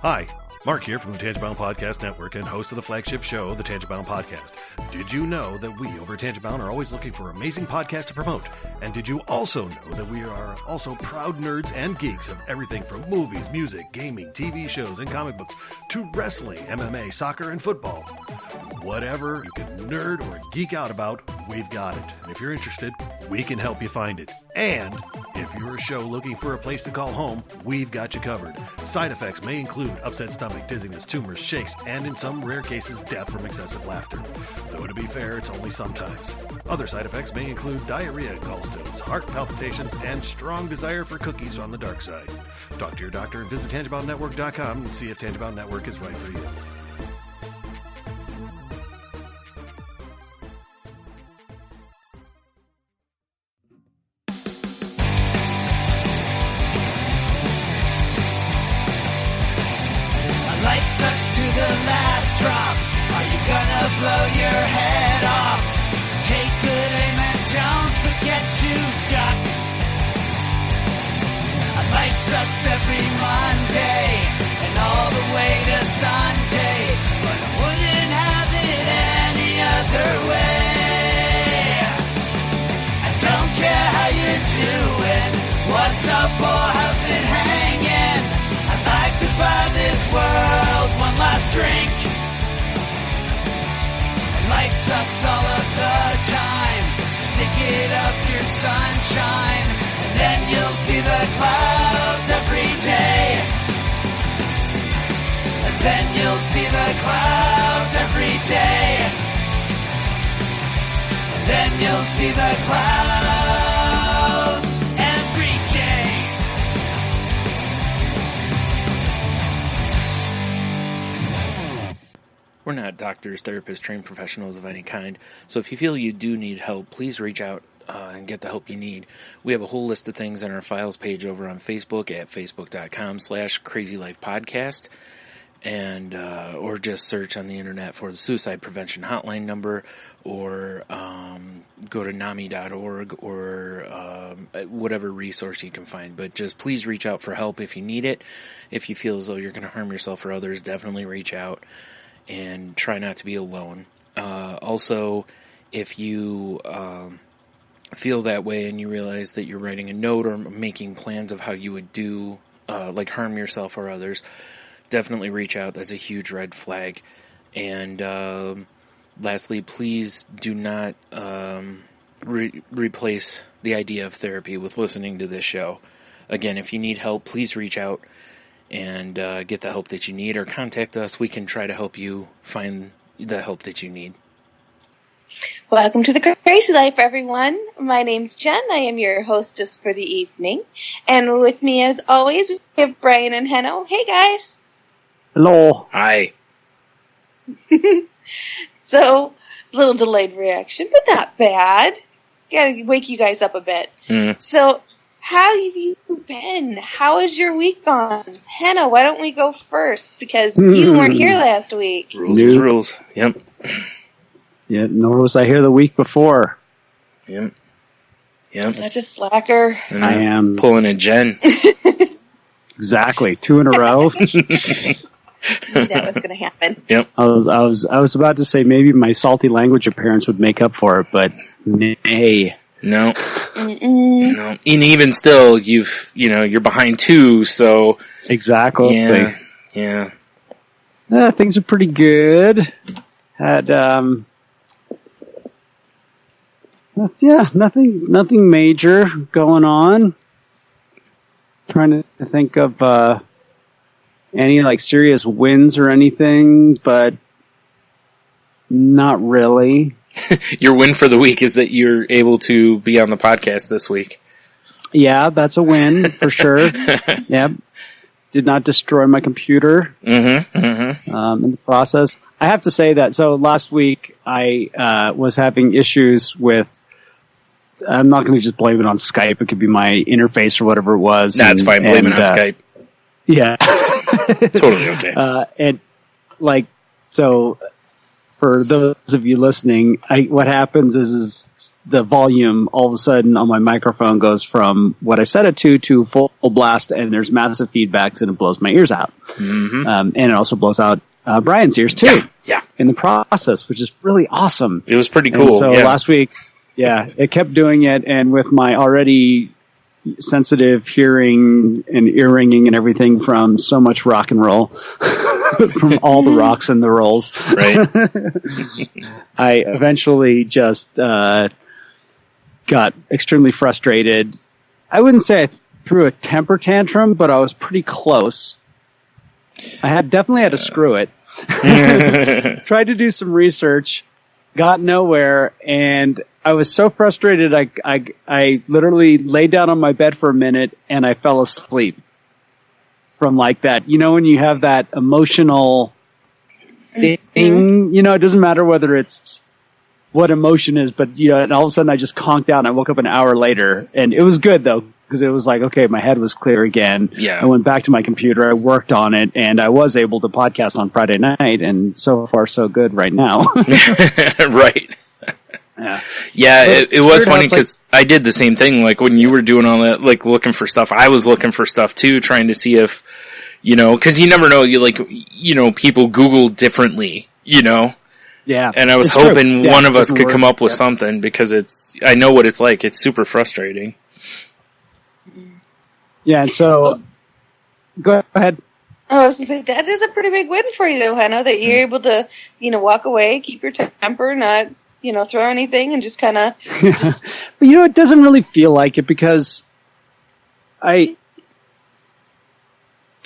Hi, Mark here from the Tangibound Podcast Network and host of the flagship show, the Tangibound Podcast. Did you know that we over at Tangibound are always looking for amazing podcasts to promote? And did you also know that we are also proud nerds and geeks of everything from movies, music, gaming, TV shows, and comic books to wrestling, MMA, soccer, and football? Whatever you can nerd or geek out about, we've got it. And if you're interested, we can help you find it. And if you're a show looking for a place to call home, we've got you covered. Side effects may include upset stomach, dizziness, tumors, shakes, and in some rare cases, death from excessive laughter. Though to be fair, it's only sometimes. Other side effects may include diarrhea, gallstones, heart palpitations, and strong desire for cookies on the dark side. Talk to your doctor and visit TangiboundNetwork.com and see if Tangibound Network is right for you. Life sucks to the last drop. Are you gonna blow your head off? Take good aim and don't forget to duck. Life sucks every Monday and all the way to Sunday, but I wouldn't have it any other way. I don't care how you're doing, what's up or how's it hanging. I'd like to buy this world one last drink. Life sucks all of the time, so stick it up your sunshine, and then you'll see the clouds every day. And then you'll see the clouds every day. And then you'll see the clouds every day. We're not doctors, therapists, trained professionals of any kind, so if you feel you do need help, please reach out and get the help you need. We have a whole list of things on our files page over on Facebook at facebook.com/crazylifepodcast, and or just search on the internet for the suicide prevention hotline number, or go to NAMI.org or whatever resource you can find. But just please reach out for help if you need it. If you feel as though you're going to harm yourself or others, definitely reach out. And try not to be alone. Also, if you feel that way and you realize that you're writing a note or making plans of how you would do, like harm yourself or others, definitely reach out. That's a huge red flag. And lastly, please do not replace the idea of therapy with listening to this show. Again, if you need help, please reach out and get the help that you need, or contact us. We can try to help you find the help that you need. Welcome to the Crazy Life, everyone. My name's Jen. I am your hostess for the evening. And with me, as always, we have Brian and Henno. Hey, guys. Hello. Hi. So, a little delayed reaction, but not bad. Gotta wake you guys up a bit. So, how have you been? How has your week gone? Henna, why don't we go first? Because you weren't here last week. Rules is rules. Yep. Yeah, nor was I here the week before. Yep. Such a slacker. And I am pulling a Jen. Exactly, 2 in a row. Knew that was going to happen. Yep. I was about to say maybe my salty language appearance would make up for it, but nay. No. No. And even still, you're behind 2, so. Exactly. Yeah. Things are pretty good. Had, nothing major going on. Trying to think of, any, serious wins or anything, but not really. Your win for the week is that you're able to be on the podcast this week. Yeah, that's a win for sure. Yep. Did not destroy my computer in the process. I have to say that, so last week I was having issues with, I'm not going to just blame it on Skype. It could be my interface or whatever it was. That's fine. Blame it on Skype. Yeah. Totally okay. So for those of you listening, what happens is the volume all of a sudden on my microphone goes from what I set it to full blast, and there's massive feedbacks, and it blows my ears out. Mm-hmm. And it also blows out Brian's ears too. Yeah. In the process, which is really awesome. It was pretty cool. And so last week, it kept doing it, and with my already sensitive hearing and ear ringing and everything from so much rock and roll, from all the rocks and the rolls, right? I eventually just got extremely frustrated. I wouldn't say I threw a temper tantrum, but I was pretty close. I definitely had to screw it. Tried to do some research, got nowhere, and I was so frustrated I literally laid down on my bed for a minute and I fell asleep from like that. You know, when you have that emotional thing, you know, it doesn't matter whether it's what emotion is, but you know, and all of a sudden I just conked out and I woke up an hour later, and it was good though, because it was like, okay, my head was clear again. Yeah. I went back to my computer, I worked on it, and I was able to podcast on Friday night, and so far so good right now. Right. Yeah, it was funny because I did the same thing. Like when you were doing all that, like looking for stuff, I was looking for stuff too, trying to see if, you know, because you never know. People Google differently, you know. Yeah. And I was hoping one of us could come up with something, because I know what it's like. It's super frustrating. Yeah. And so, go ahead. Oh, I was going to say, that is a pretty big win for you, though, Hannah, that you're able to, walk away, keep your temper, not, throw anything, and just kind of... But, it doesn't really feel like it, because to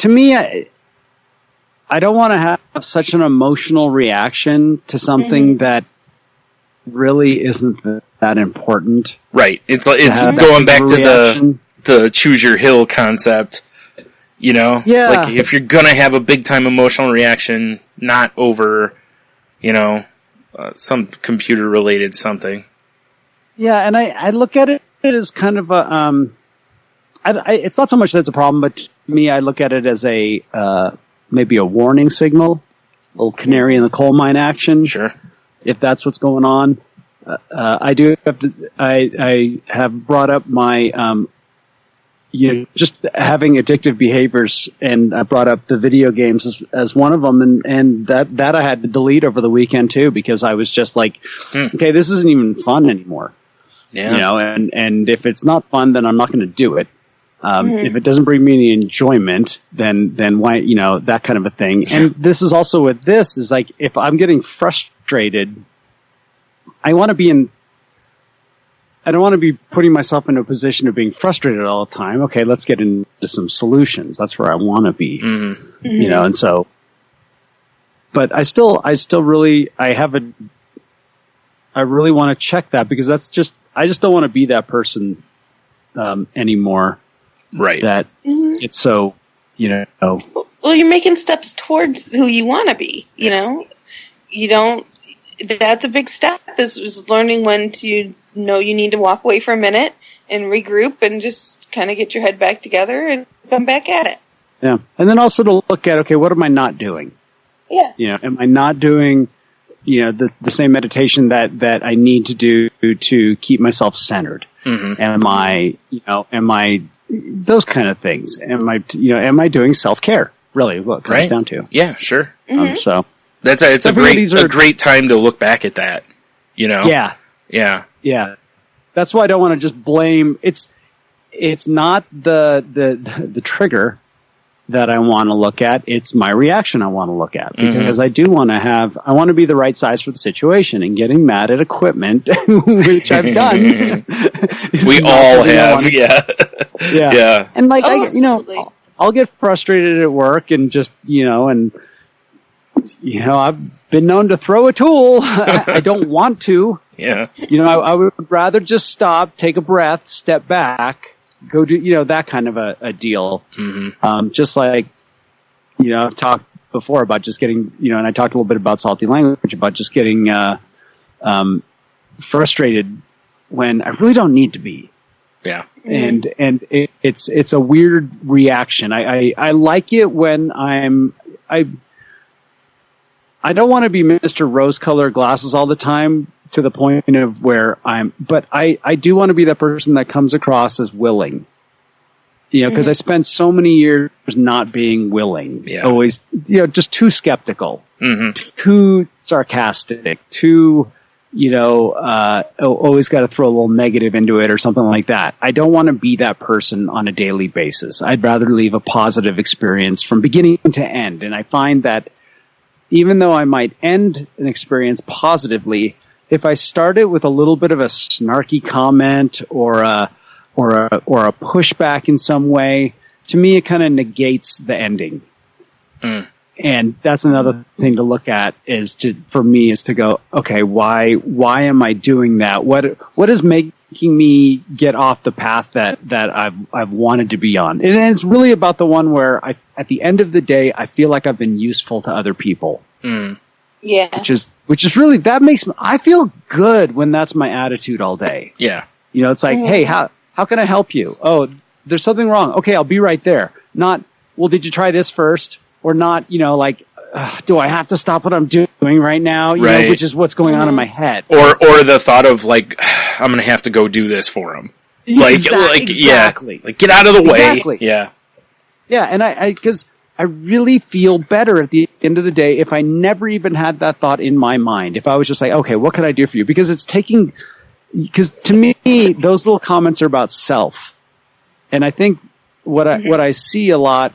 me, I don't want to have such an emotional reaction to something that really isn't that important. Right. It's going back to the choose your hill concept. Yeah. Like if you're gonna have a big time emotional reaction, not over, some computer related something. Yeah, and I look at it as kind of a it's not so much that it's a problem, but to me, I look at it as maybe a warning signal, a little canary in the coal mine action. Sure. If that's what's going on. I have brought up my, just having addictive behaviors, and I brought up the video games as one of them, and that I had to delete over the weekend too, because I was just like, okay, this isn't even fun anymore. Yeah. And if it's not fun, then I'm not going to do it. If it doesn't bring me any enjoyment, then why, that kind of a thing. And this is also with this is like, if I'm getting frustrated, I don't want to be putting myself in a position of being frustrated all the time. Okay, let's get into some solutions. That's where I want to be, and so, but I really want to check that, because I just don't want to be that person, anymore. Right. That it's so, Well, you're making steps towards who you want to be, that's a big step, is learning when to know you need to walk away for a minute and regroup and just kind of get your head back together and come back at it. Yeah. And then also to look at, okay, what am I not doing? Yeah. Am I not doing, the same meditation that I need to do to keep myself centered? Mm-hmm. Am I those kind of things? Am I doing self-care? Really, what it comes down to. Yeah, sure. So it's a great time to look back at that, Yeah. Yeah. Yeah. That's why I don't want to just blame. It's not the trigger that I want to look at. It's my reaction I want to look at, because I want to be the right size for the situation, and getting mad at equipment, which I've done. We all have. Yeah. And I'll get frustrated at work and just, I've been known to throw a tool. I don't want to. Yeah. I would rather just stop, take a breath, step back, go do, that kind of a deal. Mm-hmm. Just like, I've talked before about just getting, and I talked a little bit about salty language, about just getting frustrated when I really don't need to be. Yeah. And it's a weird reaction. I like it when I don't want to be Mr. Rose-colored glasses all the time to the point of where but I do want to be that person that comes across as willing. You know, because I spent so many years not being willing. Yeah. Always, just too skeptical, too sarcastic, too, always got to throw a little negative into it or something like that. I don't want to be that person on a daily basis. I'd rather leave a positive experience from beginning to end. And I find that even though I might end an experience positively, if I start it with a little bit of a snarky comment or a pushback in some way, to me it kind of negates the ending. And that's another thing to look at for me is to go, okay, why am I doing that? What is making me get off the path that I've wanted to be on? And it's really about the one where at the end of the day, I feel like I've been useful to other people. Yeah. Which is really, I feel good when that's my attitude all day. Yeah. It's like, hey, how can I help you? Oh, there's something wrong. Okay, I'll be right there. Not, well, did you try this first? Or not, do I have to stop what I'm doing right now? Right. Which is what's going on in my head. Or the thought of like, I'm going to have to go do this for him. Exactly. Yeah, like get out of the way. Exactly. Yeah. Yeah. And because I really feel better at the end of the day if I never even had that thought in my mind. If I was just like, okay, what can I do for you? Because because to me, those little comments are about self. And I think what I see a lot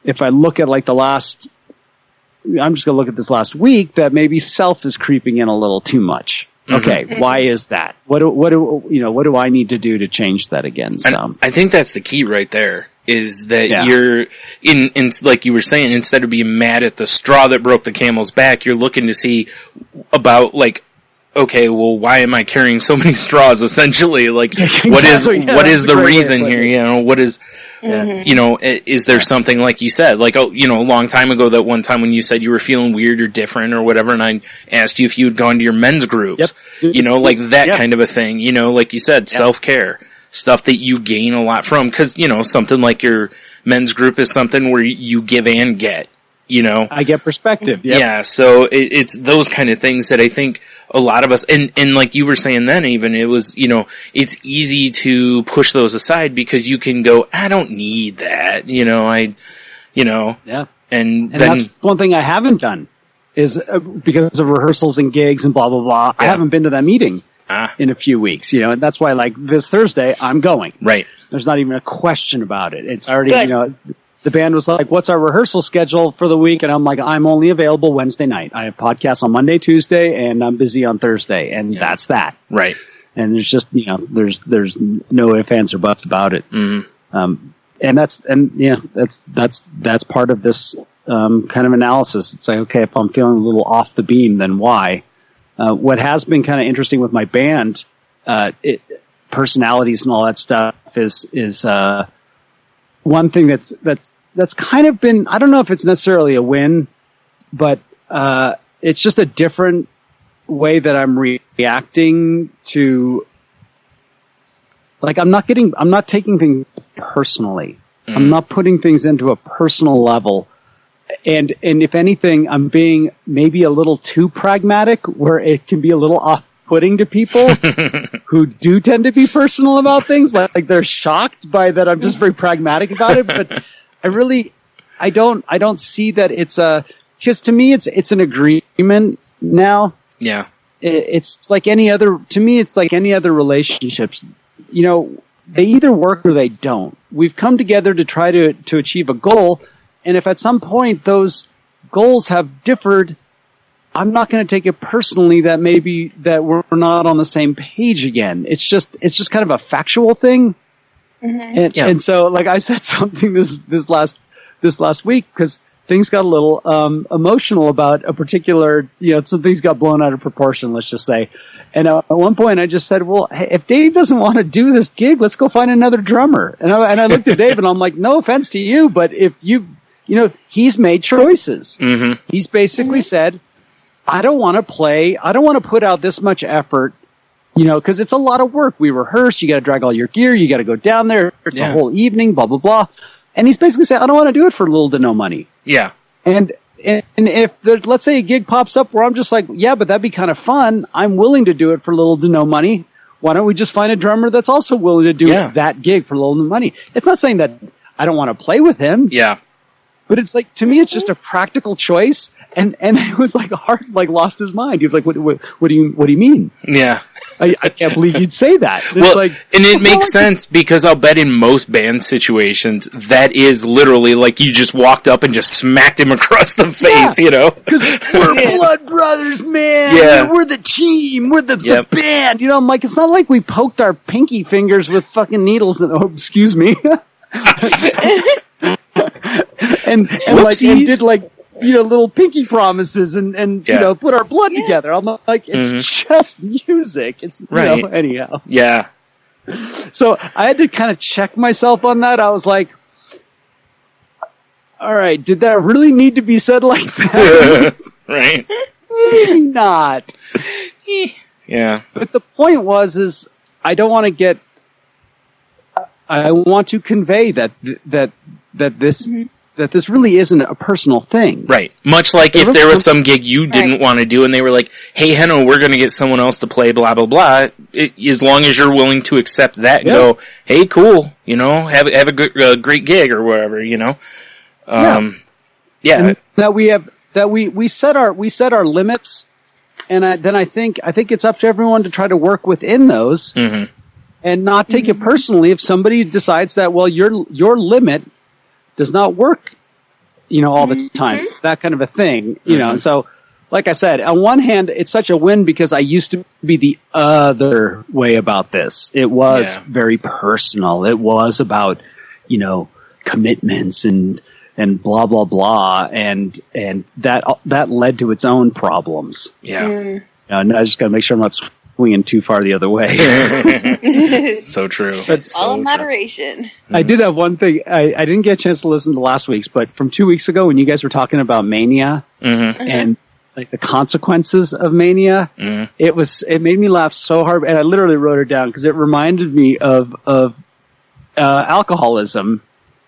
if I look at like I'm just going to look at this last week, that maybe self is creeping in a little too much. Okay, why is that? What do I need to do to change that again? So I think that's the key right there. Is that you're in like you were saying, instead of being mad at the straw that broke the camel's back, you're looking to see about like, okay, well, why am I carrying so many straws? Essentially, like, what is the reason here? What is, is there something like you said, like, a long time ago, that one time when you said you were feeling weird or different or whatever, and I asked you if you had gone to your men's groups, like that kind of a thing, like you said, self-care. Stuff that you gain a lot from, because, something like your men's group is something where you give and get, I get perspective. Yep. Yeah, so it's those kind of things that I think a lot of us, and like you were saying then even, it was, it's easy to push those aside because you can go, I don't need that, Yeah. And then, that's one thing I haven't done is because of rehearsals and gigs and blah, blah, blah. I haven't been to that meeting. In a few weeks, and that's why, like, this Thursday, I'm going. Right. There's not even a question about it. It's already, the band was like, what's our rehearsal schedule for the week? And I'm like, I'm only available Wednesday night. I have podcasts on Monday, Tuesday, and I'm busy on Thursday. And that's that. Right. And there's just, there's no ifs, ands, or buts about it. And that's part of this, kind of analysis. It's like, okay, if I'm feeling a little off the beam, then why? What has been kind of interesting with my band, personalities and all that stuff is one thing that's kind of been, I don't know if it's necessarily a win, but it's just a different way that I'm reacting to, like, I'm not taking things personally. I'm not putting things into a personal level. And if anything, I'm being maybe a little too pragmatic, where it can be a little off-putting to people who do tend to be personal about things. Like they're shocked by that I'm just very pragmatic about it. But I don't see that it's just to me, it's an agreement now. Yeah. It's like any other, to me, it's like any other relationships. They either work or they don't. We've come together to try to achieve a goal. And if at some point those goals have differed, I'm not going to take it personally that maybe that we're not on the same page again. It's just kind of a factual thing. And so, like, I said something this last week because things got a little emotional about a particular, some things got blown out of proportion, let's just say. And at one point I just said, well, hey, if Dave doesn't want to do this gig, let's go find another drummer. And I looked at Dave and I'm like, no offense to you, but if he's made choices. He's basically said, I don't want to put out this much effort, because it's a lot of work. We rehearse, you got to drag all your gear, you got to go down there, it's a whole evening, blah, blah, blah. And he's basically said, I don't want to do it for little to no money. Yeah. And if let's say a gig pops up where I'm just like, yeah, but that'd be kind of fun. I'm willing to do it for little to no money. Why don't we just find a drummer that's also willing to do that gig for little to no money? It's not saying that I don't want to play with him. Yeah. But it's like, to me, it's just a practical choice. And it was like Hart lost his mind. He was like, what do you mean? Yeah. I can't believe you'd say that. It's well, like, and it makes sense because I'll bet in most band situations, that is literally like you just walked up and just smacked him across the face, you know? Because we're blood brothers, man. Yeah. We're the team. We're the band. You know, I'm like, it's not like we poked our pinky fingers with fucking needles. Excuse me. and did little pinky promises and put our blood together. I'm like, it's just music. It's anyhow. Yeah. So I had to kind of check myself on that. I was like, all right, did that really need to be said like that? Right. Maybe not. Yeah. But the point is I don't want to get. I want to convey that this really isn't a personal thing. Right. Much like if there was some gig you didn't want to do and they were like, hey, Henno, we're going to get someone else to play, blah, blah, blah. As long as you're willing to accept that and go, hey, cool, have a good, great gig or whatever, And that we set our limits. And then I think it's up to everyone to try to work within those. Mm-hmm. And not take it personally if somebody decides that, well, your limit does not work, all the time. That kind of a thing, And so, like I said, on one hand, it's such a win because I used to be the other way about this. It was very personal. It was about, commitments and blah, blah, blah. And that led to its own problems. Yeah. And I just got to make sure I'm not swinging too far the other way. So true. All in moderation. I did have one thing. I didn't get a chance to listen to last week's, but from 2 weeks ago when you guys were talking about mania and like the consequences of mania, it made me laugh so hard, and I literally wrote it down because it reminded me of alcoholism,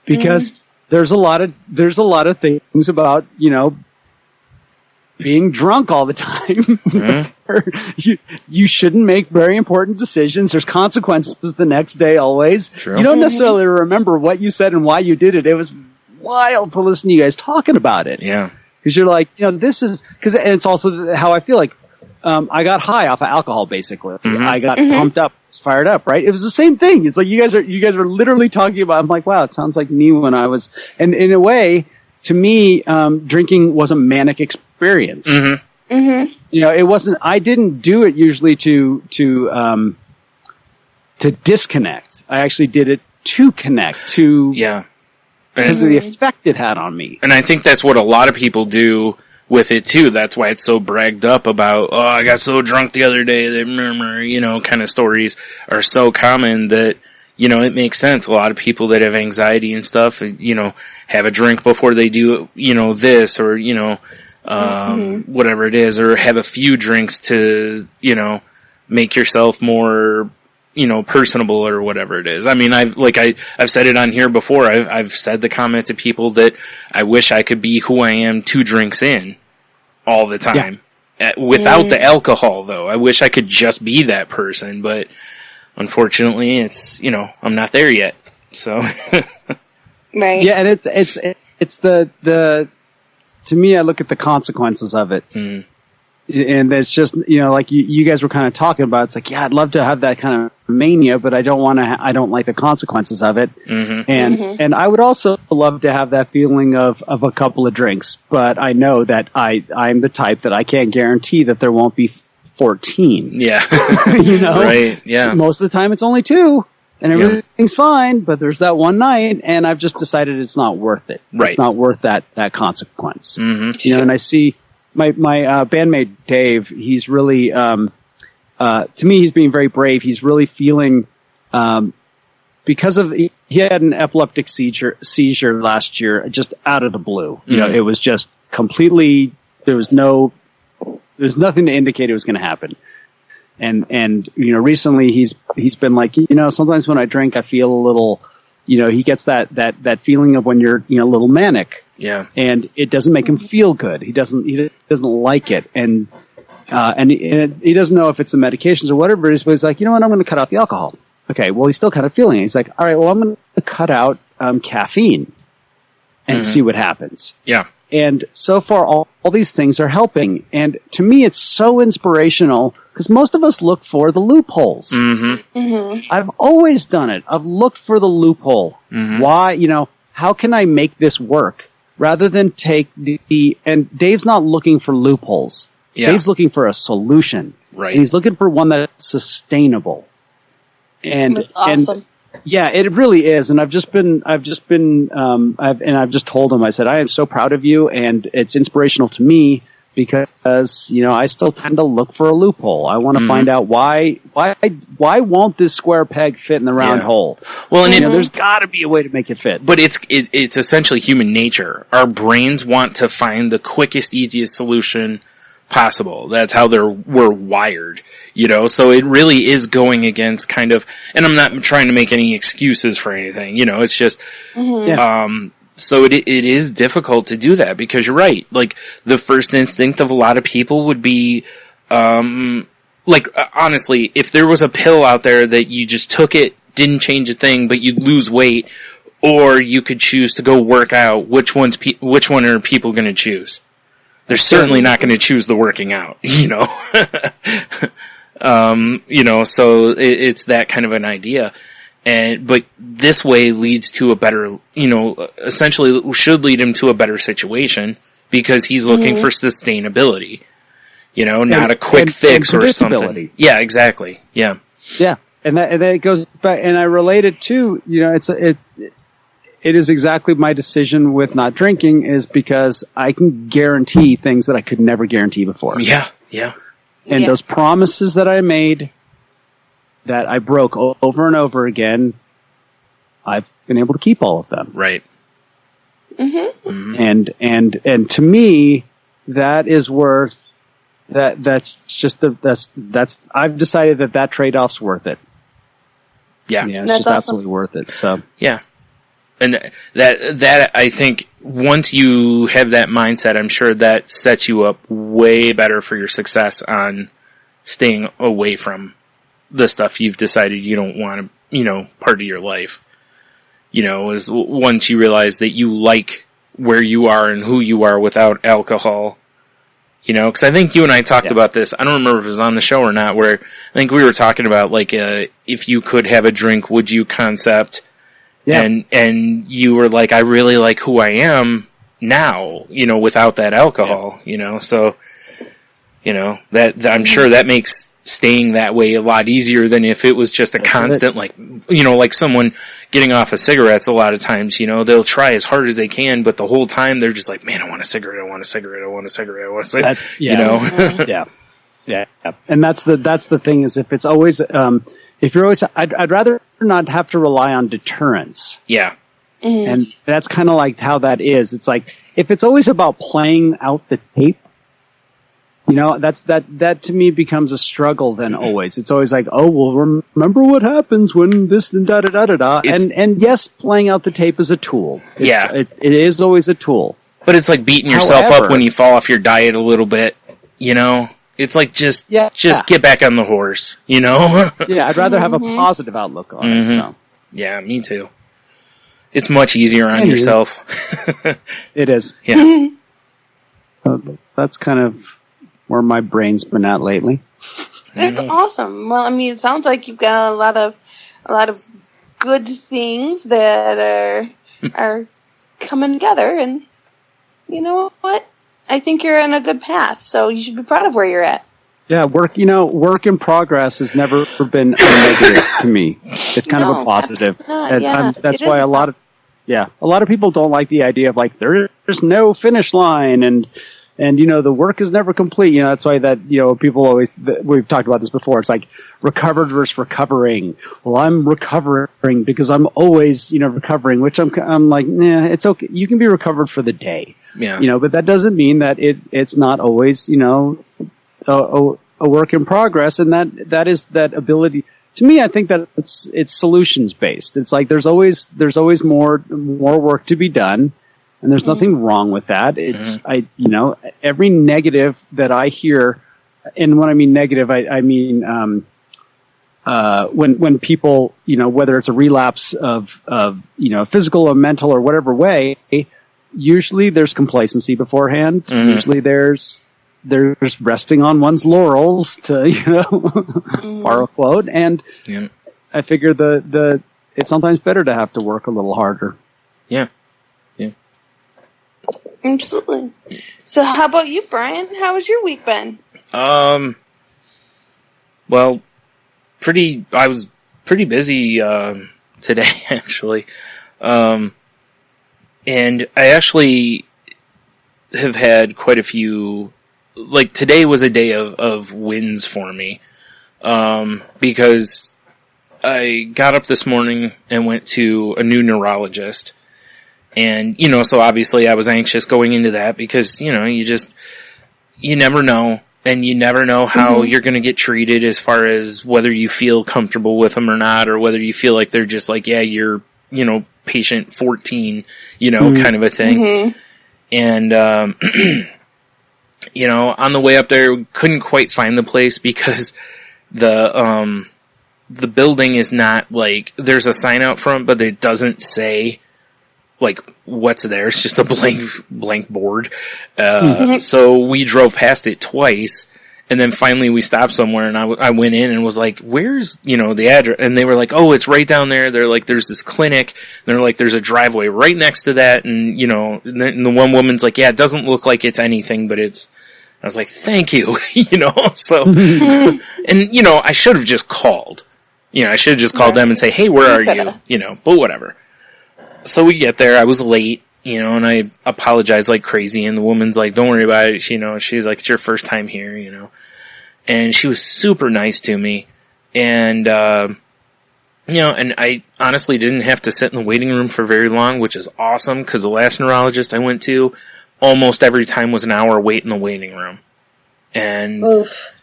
because there's a lot of things about being drunk all the time. You shouldn't make very important decisions. There's consequences the next day always. True. You don't necessarily remember what you said and why you did it. It was wild to listen to you guys talking about it. Yeah. Because you're like, this is, and it's also how I feel like, I got high off of alcohol, basically. I got pumped up, fired up, right? It was the same thing. It's like you guys are literally talking about, I'm like, wow, it sounds like me when I was, and in a way, to me, drinking was a manic experience. It wasn't. I didn't do it usually to disconnect. I actually did it to connect because of the effect it had on me. And I think that's what a lot of people do with it too. That's why it's so bragged up about. Oh, I got so drunk the other day that kind of stories are so common that. It makes sense. A lot of people that have anxiety and stuff, have a drink before they do, this or, whatever it is, or have a few drinks to, make yourself more, personable or whatever it is. I mean, I've said it on here before. I've said the comment to people that I wish I could be who I am 2 drinks in all the time. Without the alcohol, though. I wish I could just be that person, but unfortunately, it's, I'm not there yet. So. Right. Yeah, and it's the to me, I look at the consequences of it. And it's just, like you guys were kind of talking about, it's like, yeah, I'd love to have that kind of mania, but I don't like the consequences of it. And I would also love to have that feeling of a couple of drinks, but I know that I'm the type that I can't guarantee that there won't be 14. Yeah. Right. Yeah. So most of the time it's only 2 and everything's fine, but there's that one night and I've just decided it's not worth it. Right. It's not worth that consequence. And I see my bandmate Dave, he's really, to me, he's being very brave. He's really feeling, because he had an epileptic seizure last year, just out of the blue. It was just completely, there's nothing to indicate it was going to happen. And recently he's been like, sometimes when I drink, I feel a little, he gets that feeling of when you're, a little manic. Yeah. And it doesn't make him feel good. He doesn't like it. And he doesn't know if it's the medications or whatever it is, but he's like, you know what, I'm going to cut out the alcohol. Okay, well, he's still kind of feeling it. He's like, all right, well, I'm going to cut out caffeine and see what happens. Yeah. And so far, all these things are helping. And to me, it's so inspirational because most of us look for the loopholes. Mm-hmm. Mm-hmm. I've always done it. I've looked for the loophole. Mm-hmm. Why, how can I make this work? Rather than take and Dave's not looking for loopholes. Yeah. Dave's looking for a solution. Right. And he's looking for one that's sustainable. And, That's awesome. yeah, it really is. And I've just told him, I said, I am so proud of you, and it's inspirational to me because, I still tend to look for a loophole. I want to find out why won't this square peg fit in the round hole? Well, and there's got to be a way to make it fit. But it's essentially human nature. Our brains want to find the quickest, easiest solution possible. That's how we're wired, so it really is going against kind of, and I'm not trying to make any excuses for anything, it's just, so it is difficult to do that because you're right. Like the first instinct of a lot of people would be, honestly, if there was a pill out there that you just took it, didn't change a thing, but you'd lose weight, or you could choose to go work out, which one are people going to choose? They're certainly not going to choose the working out, so it's that kind of an idea. But this way leads to a better, essentially should lead him to a better situation because he's looking for sustainability, not a quick fix or something. Yeah, exactly. Yeah. Yeah. And that goes back, and I relate it to, it is exactly my decision with not drinking is because I can guarantee things that I could never guarantee before. Yeah, yeah. And those promises that I made that I broke over and over again, I've been able to keep all of them. Right. Mm-hmm. Mm-hmm. And to me, that is worth that's I've decided that trade-off's worth it. Yeah. It's That's just awesome. absolutely worth it. So yeah. And that I think once you have that mindset, I'm sure that sets you up way better for your success on staying away from the stuff you've decided you don't want to, part of your life. Is once you realize that you like where you are and who you are without alcohol. Because I think you and I talked about this. I don't remember if it was on the show or not, where I think we were talking about if you could have a drink, would you concept. Yeah. And you were like, I really like who I am now, without that alcohol, so, that I'm sure that makes staying that way a lot easier than if it was just a constant, like someone getting off of cigarettes a lot of times, they'll try as hard as they can, but the whole time they're just like, man, I want a cigarette, I want a cigarette, I want a cigarette, I want a cigarette, Yeah. And that's the thing is if it's always, if you're always, I'd rather not have to rely on deterrence. Yeah. Mm-hmm. And that's kind of like how that is. It's like, if it's always about playing out the tape, that to me becomes a struggle then always. It's always like, oh, well, remember what happens when this and da-da-da-da-da. And yes, playing out the tape is a tool. It is always a tool. But it's like beating yourself up when you fall off your diet a little bit, It's like just get back on the horse, Yeah, I'd rather have a positive outlook on it. So. Yeah, me too. It's much easier on yourself. It is. Yeah. That's kind of where my brain's been at lately. That's awesome. Well, it sounds like you've got a lot of good things that are coming together, and you know what? I think you're on a good path, so you should be proud of where you're at. Yeah, work in progress has never been a negative to me. It's kind of a positive. That's why a lot of people don't like the idea of like there's no finish line and the work is never complete. That's why that people always we've talked about this before. It's like recovered versus recovering. Well, I'm recovering because I'm always recovering, which I'm like, nah, it's okay. You can be recovered for the day. Yeah. But that doesn't mean that it's not always, a work in progress. And that is that ability. To me, I think that it's solutions based. It's like there's always more work to be done. And there's nothing wrong with that. It's, every negative that I hear, and when I mean negative, I mean, when people, whether it's a relapse of, physical or mental or whatever way, usually there's complacency beforehand. Usually there's resting on one's laurels to, borrow a quote. And I figure it's sometimes better to have to work a little harder. Yeah. Absolutely. So how about you, Brian? How has your week been? Well, I was pretty busy, today, actually. And I actually have had quite a few, like today was a day of wins for me. Because I got up this morning and went to a new neurologist. And, so obviously I was anxious going into that because, you never know. And you never know how you're going to get treated as far as whether you feel comfortable with them or not, or whether you feel like they're just like, yeah, you're, patient 14, kind of a thing. And, on the way up there, we couldn't quite find the place because the building is not like, there's a sign out front, but it doesn't say like what's there. It's just a blank board. So we drove past it twice, and then finally we stopped somewhere, and I went in and was like, where's, the address? And they were like, oh, it's right down there. They're like, there's this clinic. They're like, there's a driveway right next to that. And, and the one woman's like, yeah, it doesn't look like it's anything, but I was like, thank you, so, and, I should have just called, I should have just called them and say, hey, where are you? But whatever. So we get there, I was late, and I apologized like crazy, and the woman's like, don't worry about it, she's like, it's your first time here, and she was super nice to me, and, and I honestly didn't have to sit in the waiting room for very long, which is awesome, because the last neurologist I went to, almost every time was an hour wait in the waiting room. And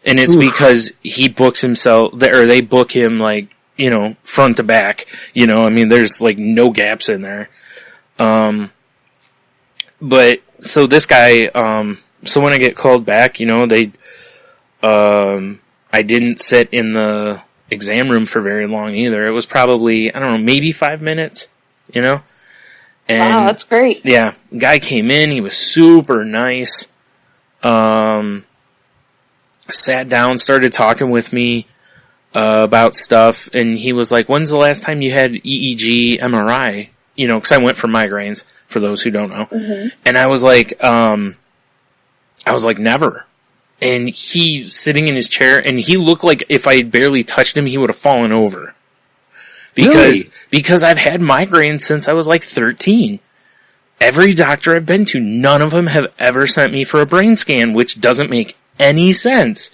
it's because he books himself, or they book him like, front to back, there's like no gaps in there. But so this guy, so when I get called back, I didn't sit in the exam room for very long either. It was probably, I don't know, maybe 5 minutes, And, wow, that's great. Yeah. Guy came in, he was super nice. Sat down, started talking with me, about stuff, and he was like, when's the last time you had EEG, MRI? Cause I went for migraines, for those who don't know. And I was like, never. And he sitting in his chair, and he looked like if I had barely touched him, he would have fallen over. Because I've had migraines since I was like 13. Every doctor I've been to, none of them have ever sent me for a brain scan, which doesn't make any sense.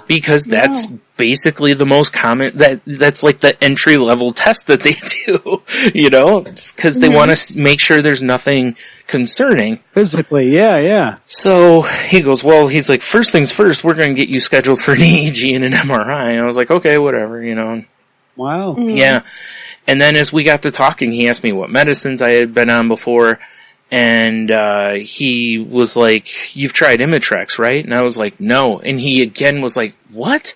Because that's basically the most common, that's like the entry level test that they do, it's cause they want to make sure there's nothing concerning. Physically, yeah. So he goes, well, he's like, first things first, we're going to get you scheduled for an EEG and an MRI. I was like, okay, whatever, Wow. Yeah. And then as we got to talking, he asked me what medicines I had been on before. And, he was like, you've tried Imitrex, right? And I was like, no. And he again was like, what?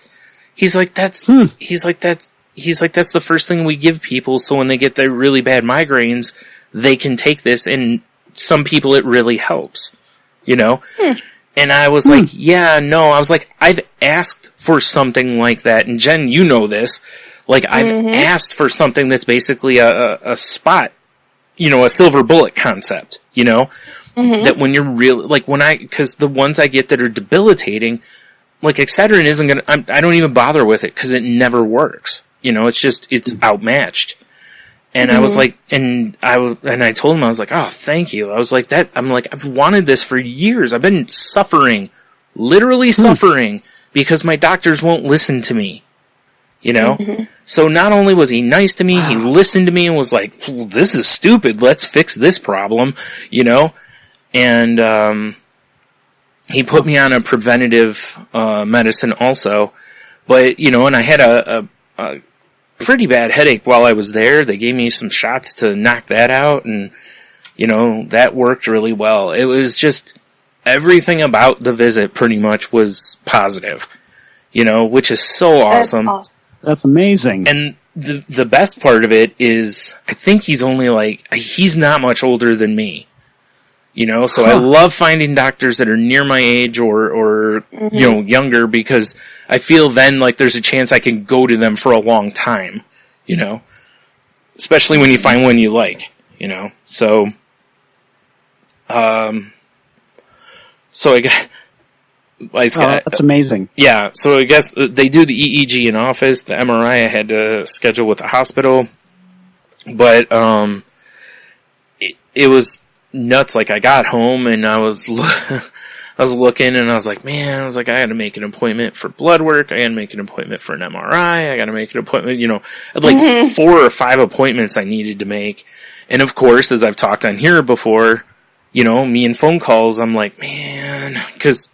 He's like, that's the first thing we give people. So when they get their really bad migraines, they can take this, and some people it really helps, And I was like, yeah, no. I was like, I've asked for something like that. And Jen, you know this. Like, I've asked for something that's basically a spot, a silver bullet concept, that when you're really, like cause the ones I get that are debilitating, like Excedrin isn't gonna, I don't even bother with it cause it never works. It's outmatched. And I was like, and I told him, I was like, oh, thank you. I was like I've wanted this for years. I've been suffering, literally suffering because my doctors won't listen to me. So not only was he nice to me, he listened to me and was like, well, this is stupid. Let's fix this problem, and, he put me on a preventative, medicine also, but, and I had a pretty bad headache while I was there. They gave me some shots to knock that out, and, that worked really well. It was just everything about the visit pretty much was positive, which is so awesome. That's amazing. And the best part of it is I think he's only he's not much older than me. So I love finding doctors that are near my age or younger, because I feel then like there's a chance I can go to them for a long time, especially when you find one you like, so, so that's amazing. Yeah. So I guess they do the EEG in office, the MRI I had to schedule with the hospital, but, it was nuts. Like I got home and I was looking and I was like, I had to make an appointment for blood work. I had to make an appointment for an MRI. I got to make an appointment, I had 4 or 5 appointments I needed to make. And of course, as I've talked on here before, me and phone calls, I'm like, cause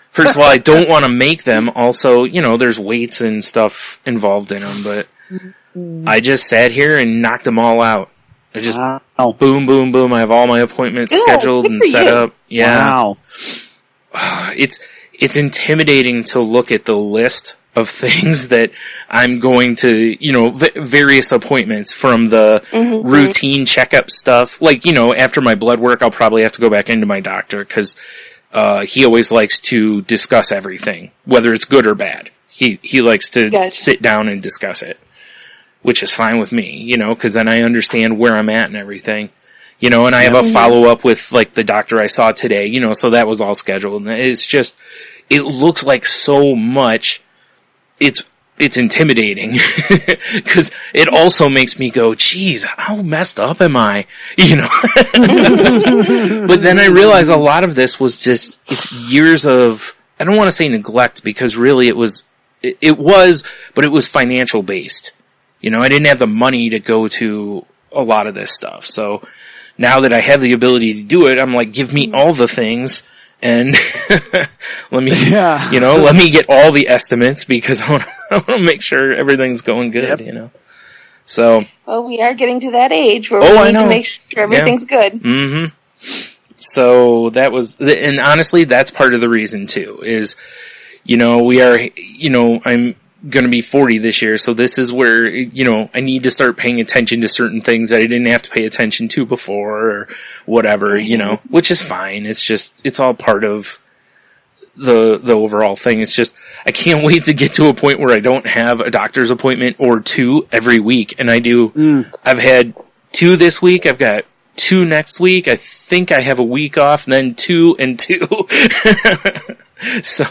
first of all, I don't want to make them. Also, there's weights and stuff involved in them, but I just sat here and knocked them all out. I just boom, boom, boom. I have all my appointments scheduled and set up. Yeah. Wow. It's intimidating to look at the list of things that I'm going to, various appointments, from the routine checkup stuff. Like, after my blood work, I'll probably have to go back into my doctor because, he always likes to discuss everything, whether it's good or bad. He likes to sit down and discuss it, which is fine with me, because then I understand where I'm at and everything, and I have a follow-up with, the doctor I saw today, so that was all scheduled. And it's just, it looks like so much. It's intimidating, because it also makes me go, geez, how messed up am I, But then I realize a lot of this was just, it's years of, I don't want to say neglect, because really it was, but it was financial based. I didn't have the money to go to a lot of this stuff. So now that I have the ability to do it, I'm like, give me all the things and let me get all the estimates, because I want to make sure everything's going good, So. Well, we are getting to that age where we need to make sure everything's good. Mm-hmm. So that was, and honestly, that's part of the reason too, is, we are, I'm going to be 40 this year, so this is where, I need to start paying attention to certain things that I didn't have to pay attention to before, or whatever, which is fine. It's just, it's all part of the overall thing. It's just, I can't wait to get to a point where I don't have a doctor's appointment or 2 every week, and I do, I've had 2 this week, I've got 2 next week, I think I have a week off, and then 2 and 2. So,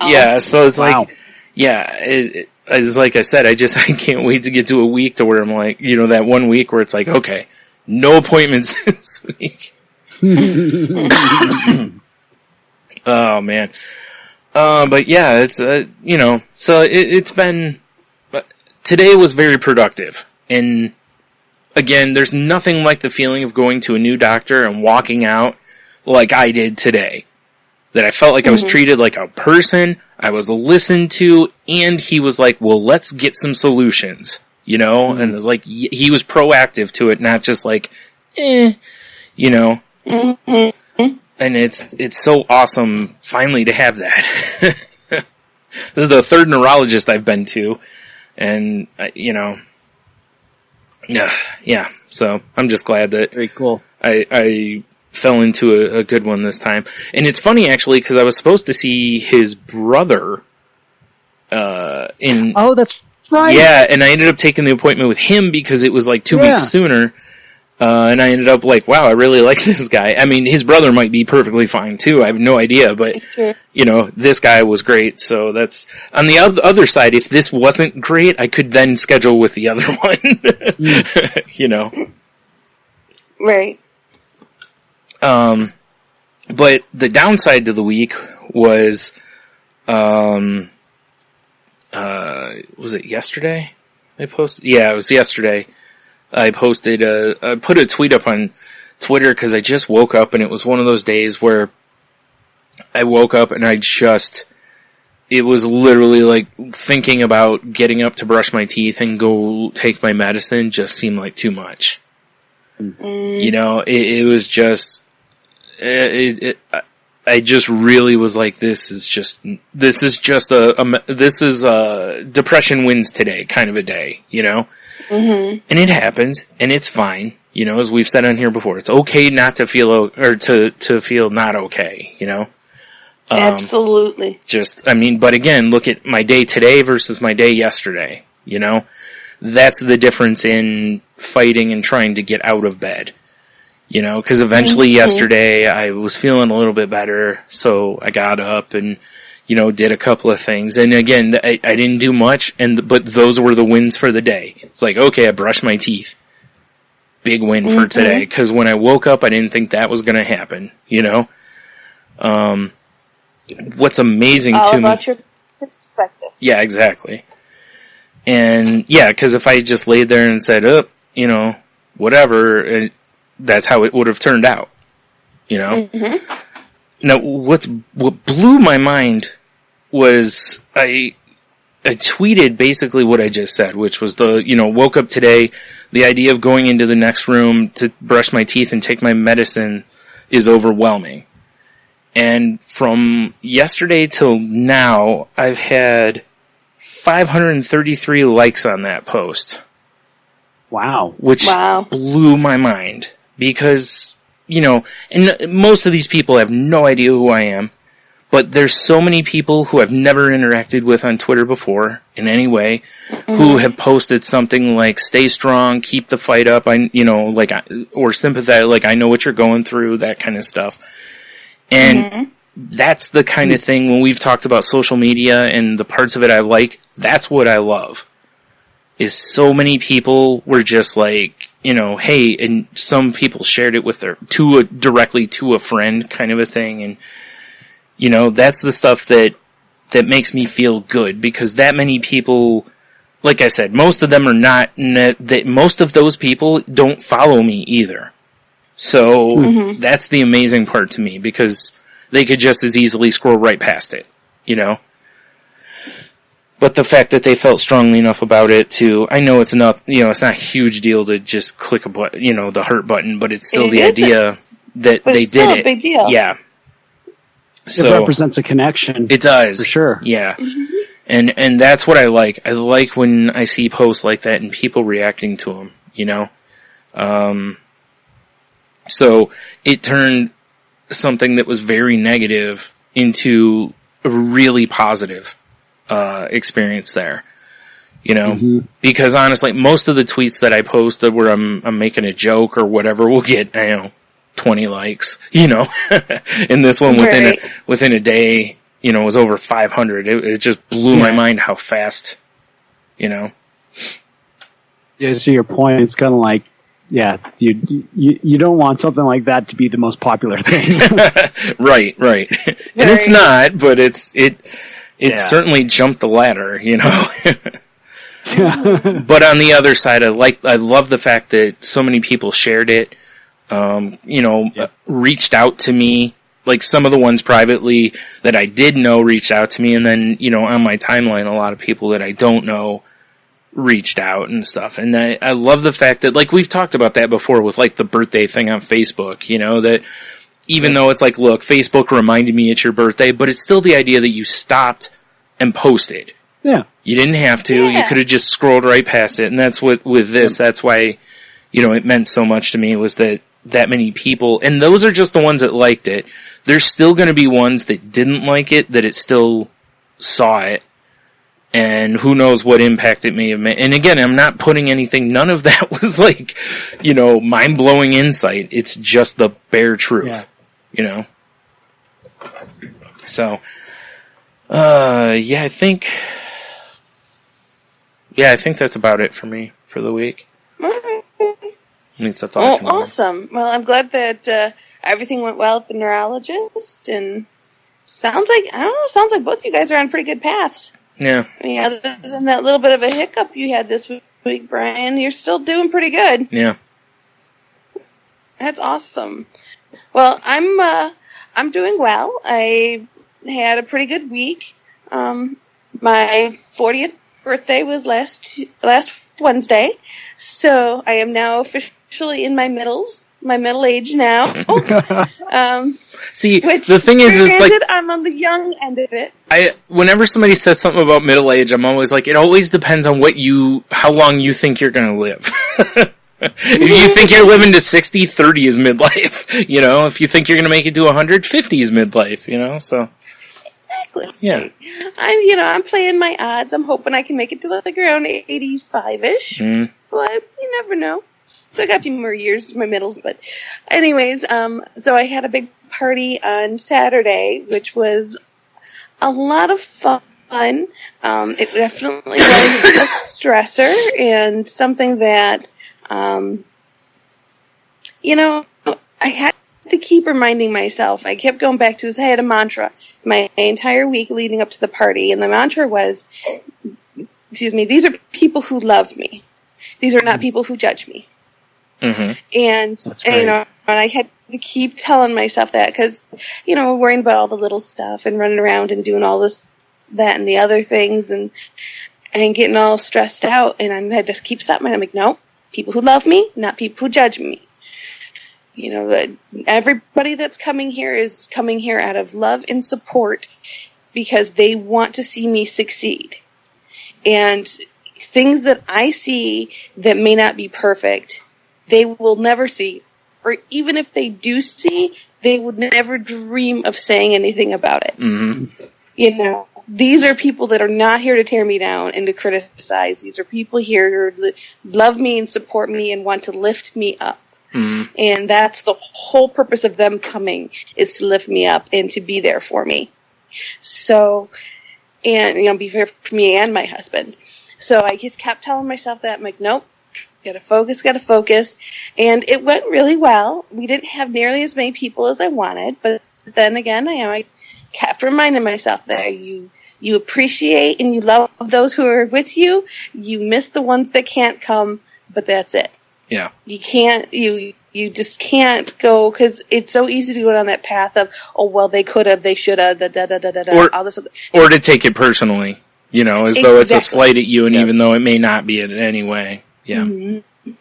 yeah, so it's like, yeah, it's like I said, I can't wait to get to a week to where I'm like, that 1 week where it's like, okay, no appointments this week. Oh man. But yeah, it's, so it's been, today was very productive. And again, there's nothing like the feeling of going to a new doctor and walking out like I did today. That I felt like I was treated like a person, I was listened to, and he was like, well, let's get some solutions, and it was like, he was proactive to it, not just like, And it's so awesome finally to have that. This is the 3rd neurologist I've been to, and, yeah, so I'm just glad that very cool. I fell into a good one this time. And it's funny, actually, because I was supposed to see his brother Oh, that's right. Yeah, and I ended up taking the appointment with him because it was like 2 weeks sooner. And I ended up like, wow, I really like this guy. I mean, his brother might be perfectly fine too. I have no idea, but this guy was great. So that's on the other side. If this wasn't great, I could then schedule with the other one, Right. But the downside to the week was, was it yesterday? I posted? Yeah, it was yesterday. I posted I put a tweet up on Twitter because I just woke up and it was one of those days where I woke up and it was literally like thinking about getting up to brush my teeth and go take my medicine just seemed like too much. You know, it was just, I just really was like, this is depression wins today kind of a day, you know? And it happens, and it's fine. You know, as we've said on here before, it's okay not to feel, or to feel not okay, you know? Absolutely. But again, look at my day today versus my day yesterday, you know? That's the difference in fighting and trying to get out of bed. You know, because eventually yesterday I was feeling a little bit better, so I got up and, you know, did a couple of things. And again, I didn't do much, but those were the wins for the day. It's like, okay, I brushed my teeth. Big win for today. Because when I woke up, I didn't think that was going to happen, you know? What's amazing All to me... All about your perspective. Yeah, exactly. And, yeah, because if I just laid there and said, you know, whatever... that's how it would have turned out, you know? Now, what blew my mind was I tweeted basically what I just said, which was woke up today, the idea of going into the next room to brush my teeth and take my medicine is overwhelming. And from yesterday till now, I've had 533 likes on that post. Wow. Which blew my mind. Because, you know, and most of these people have no idea who I am, but there's so many people who I've never interacted with on Twitter before in any way, who have posted something like, stay strong, keep the fight up, or sympathize, like, I know what you're going through, that kind of stuff. And that's the kind of thing, when we've talked about social media and the parts of it I like, that's what I love. Is so many people were just like, you know, hey, and some people shared it with directly to a friend kind of a thing. And, you know, that's the stuff that makes me feel good, because that many people, like I said, most of them are not, most of those people don't follow me either. So that's the amazing part to me, because they could just as easily scroll right past it, you know? But the fact that they felt strongly enough about it to, I know it's not, you know, it's not a huge deal to just click a button, you know, the heart button, but it's still the idea that they did it. It's a big deal. Yeah. So, it represents a connection. It does. For sure. Yeah. And that's what I like. I like when I see posts like that and people reacting to them, you know? So it turned something that was very negative into a really positive experience there, you know, because honestly, most of the tweets that I post where I'm making a joke or whatever will get, 20 likes, you know, and this one within a day, you know, was over 500. It just blew my mind how fast, you know. Yeah, to your point, it's kind of like, yeah, you don't want something like that to be the most popular thing. Right. And it's not, but it certainly jumped the ladder, you know. But on the other side, I love the fact that so many people shared it, reached out to me, like some of the ones privately that I did know reached out to me, and then, you know, on my timeline, a lot of people that I don't know reached out and stuff. And I love the fact that, like, we've talked about that before with, like, the birthday thing on Facebook, you know, that even though it's like, look, Facebook reminded me it's your birthday, but it's still the idea that you stopped and posted. Yeah. You didn't have to. Yeah. You could have just scrolled right past it. And that's what, with this, that's why, you know, it meant so much to me, was that many people, and those are just the ones that liked it. There's still going to be ones that didn't like it, that it still saw it. And who knows what impact it may have made. And again, I'm not putting anything, none of that was like, you know, mind-blowing insight. It's just the bare truth, you know? So, I think that's about it for me for the week. At least that's all I can awesome. Well, I'm glad that everything went well at the neurologist, and sounds like both you guys are on pretty good paths. Yeah. I mean, other than that little bit of a hiccup you had this week, Brian, you're still doing pretty good. Yeah. That's awesome. Well, I'm doing well. I had a pretty good week. My 40th birthday was last Wednesday, so I am now officially in my middle age now. See, Which, the thing is, it's like I'm on the young end of it. Whenever somebody says something about middle age, I'm always like, it always depends on how long you think you're going to live. If you think you're living to 60, 30 is midlife. You know, if you think you're going to make it to 100, 50 is midlife. You know, so. Exactly. Yeah. I'm playing my odds. I'm hoping I can make it to like around 85-ish. But you never know. So I got a few more years in my middles. But anyways, so I had a big party on Saturday, which was a lot of fun. It definitely was a stressor and something that, I had to keep reminding myself. I kept going back to this. I had a mantra my entire week leading up to the party, and the mantra was, these are people who love me. These are not people who judge me. Mm-hmm. And I had to keep telling myself that because, we're worrying about all the little stuff and running around and doing all this, that, and the other things and getting all stressed out. And I had to keep stopping. I'm like, no, people who love me, not people who judge me. Everybody that's coming here is coming here out of love and support because they want to see me succeed. And things that I see that may not be perfect, they will never see. Or even if they do see, they would never dream of saying anything about it. Mm-hmm. These are people that are not here to tear me down and to criticize. These are people here who love me and support me and want to lift me up. Mm-hmm. And that's the whole purpose of them coming, is to lift me up and to be there for me. So, and, be there for me and my husband. So I just kept telling myself that. I'm like, nope, gotta focus. And it went really well. We didn't have nearly as many people as I wanted, but then again, I kept reminding myself that you appreciate and you love those who are with you. You miss the ones that can't come, but that's it. Yeah. You can't, you just can't go, because it's so easy to go down that path of, oh, well, they could have, they should have, all this. Or to take it personally, as though it's a slight at you, and even though it may not be in any way. Yeah. Mm-hmm.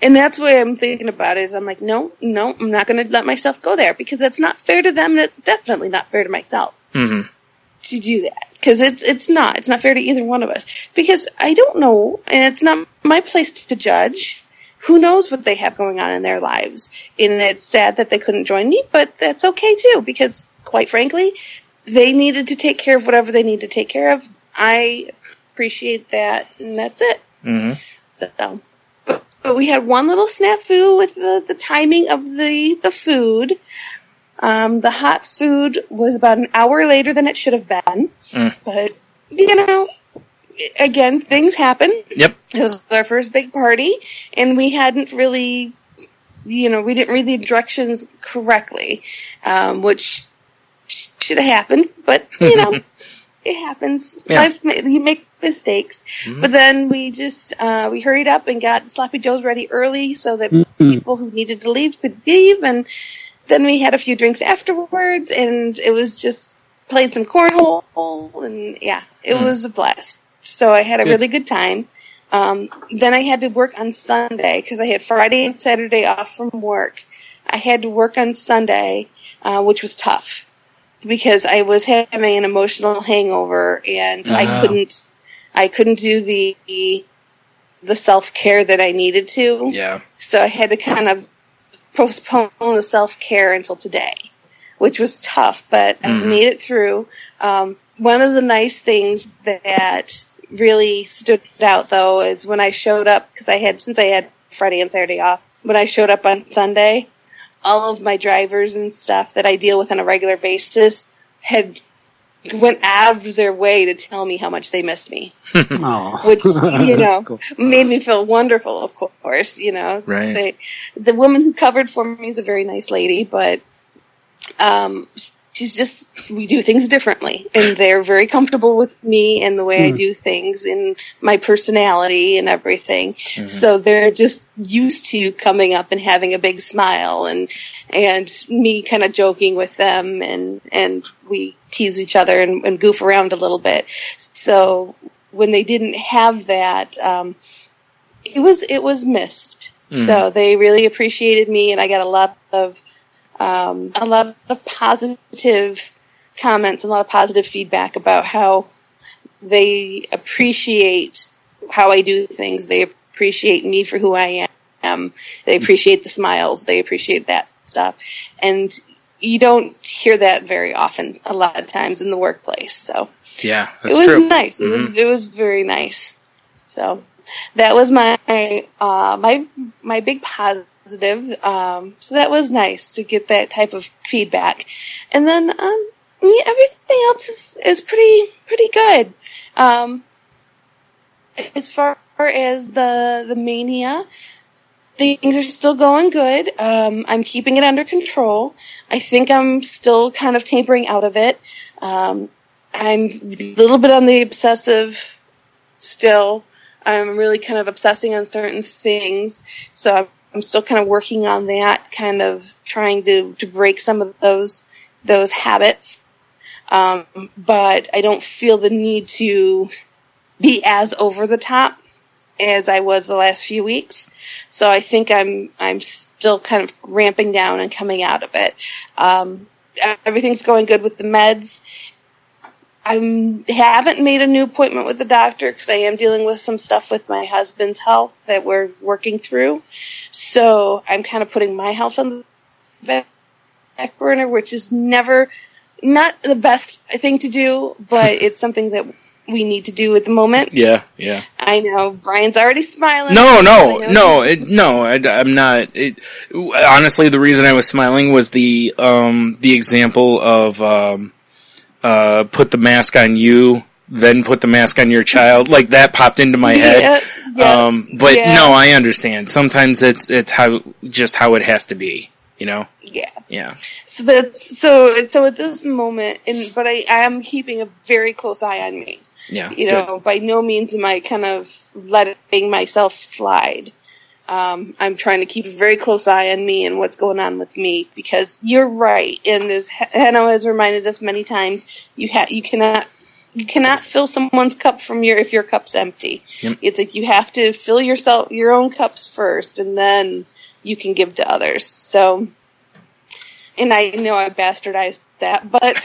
And that's what I'm thinking about is I'm like, no, I'm not going to let myself go there, because that's not fair to them, and it's definitely not fair to myself to do that. Because it's not fair to either one of us. Because I don't know, and it's not my place to judge. Who knows what they have going on in their lives? And it's sad that they couldn't join me, but that's okay too, because quite frankly, they needed to take care of whatever they need to take care of. I appreciate that, and that's it. Mm-hmm. So, but we had one little snafu with the timing of the food. The hot food was about an hour later than it should have been. But, again, things happen. Yep. It was our first big party, and we hadn't really, we didn't read the directions correctly, which should have happened, but, it happens. Yeah. You make mistakes. Mm-hmm. But then we just, we hurried up and got Sloppy Joes ready early so that people who needed to leave could leave, and then we had a few drinks afterwards, and it was just playing some cornhole, and it was a blast. So I had a really good time. Then I had to work on Sunday because I had Friday and Saturday off from work. I had to work on Sunday, which was tough because I was having an emotional hangover, and I couldn't do the self-care that I needed to. Yeah. So I had to kind of postpone the self-care until today, which was tough, but I made it through. One of the nice things that really stood out, though, is when I showed up, because since I had Friday and Saturday off, when I showed up on Sunday, all of my drivers and stuff that I deal with on a regular basis went out of their way to tell me how much they missed me. Which, cool. Made me feel wonderful, of course, Right. The woman who covered for me is a very nice lady, but we do things differently, and they're very comfortable with me and the way I do things and my personality and everything. Mm-hmm. So they're just used to coming up and having a big smile and me kind of joking with them, and we tease each other and goof around a little bit. So when they didn't have that, it was missed. So they really appreciated me, and I got a lot of positive comments, a lot of positive feedback about how they appreciate how I do things. They appreciate me for who I am. They appreciate the smiles. They appreciate that stuff. And you don't hear that very often, a lot of times in the workplace. So yeah, that's it was true. Nice. It was very nice. So that was my big positive. So that was nice to get that type of feedback. And then everything else is pretty good. As far as the mania, things are still going good. I'm keeping it under control. I think I'm still kind of tapering out of it. I'm a little bit on the obsessive still. I'm really kind of obsessing on certain things. So I'm still kind of working on that, kind of trying to break some of those habits. But I don't feel the need to be as over the top as I was the last few weeks. So I think I'm still kind of ramping down and coming out of it. Everything's going good with the meds. I haven't made a new appointment with the doctor because I am dealing with some stuff with my husband's health that we're working through. So I'm kind of putting my health on the back burner, which is not the best thing to do, but it's something that we need to do at the moment. Yeah. I know. Brian's already smiling. No, I'm not. Honestly, the reason I was smiling was the example of put the mask on you, then put the mask on your child. Like that popped into my head. Yeah. No, I understand. Sometimes it's how it has to be. You know? Yeah. So at this moment, but I am keeping a very close eye on me. Yeah. Good. By no means am I kind of letting myself slide. I'm trying to keep a very close eye on me and what's going on with me, because you're right. And as Hanno has reminded us many times, you cannot fill someone's cup if your cup's empty. Yep. It's like you have to fill your own cups first, and then you can give to others. So, and I know I bastardized that, but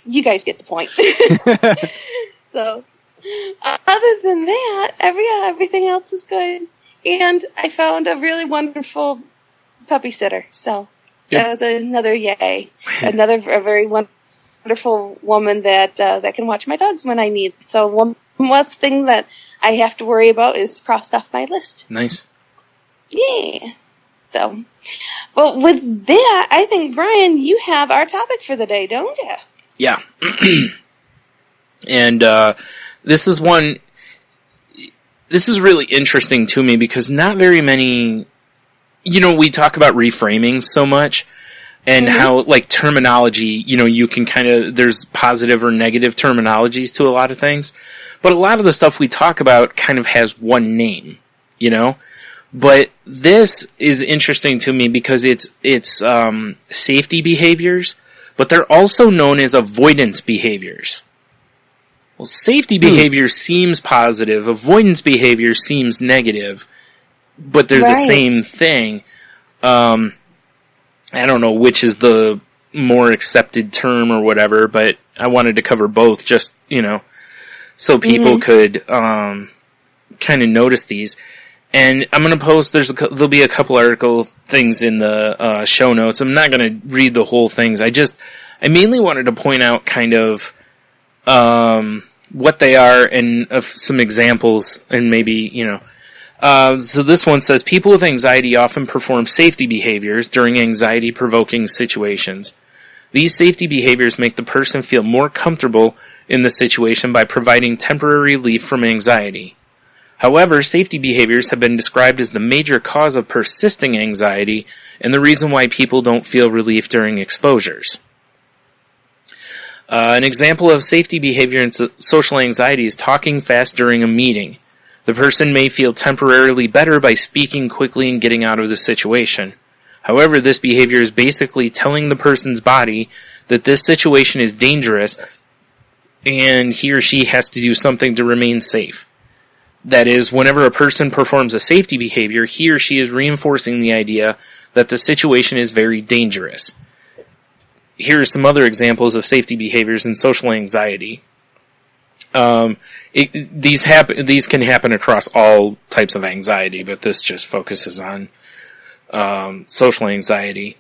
you guys get the point. So, other than that, everything else is good. And I found a really wonderful puppy sitter. So, that was another yay. A very wonderful woman that can watch my dogs when I need. So, one less thing that I have to worry about is crossed off my list. Nice. Yeah. So, but with that, I think, Brian, you have our topic for the day, don't you? Yeah. And this is really interesting to me because not very many, we talk about reframing so much and how, like, terminology, you can kind of, there's positive or negative terminologies to a lot of things. But a lot of the stuff we talk about kind of has one name, But this is interesting to me because it's safety behaviors, but they're also known as avoidance behaviors. Well, safety behavior seems positive, avoidance behavior seems negative, but they're the same thing. I don't know which is the more accepted term or whatever, but I wanted to cover both just, so people could kind of notice these. And I'm going to post, there'll be a couple article things in the show notes. I'm not going to read the whole things. I mainly wanted to point out kind of what they are and some examples and maybe, so this one says, people with anxiety often perform safety behaviors during anxiety-provoking situations. These safety behaviors make the person feel more comfortable in the situation by providing temporary relief from anxiety. However, safety behaviors have been described as the major cause of persisting anxiety and the reason why people don't feel relief during exposures. An example of safety behavior in social anxiety is talking fast during a meeting. The person may feel temporarily better by speaking quickly and getting out of the situation. However, this behavior is basically telling the person's body that this situation is dangerous and he or she has to do something to remain safe. That is, whenever a person performs a safety behavior, he or she is reinforcing the idea that the situation is very dangerous. Here are some other examples of safety behaviors in social anxiety. These can happen across all types of anxiety, but this just focuses on social anxiety.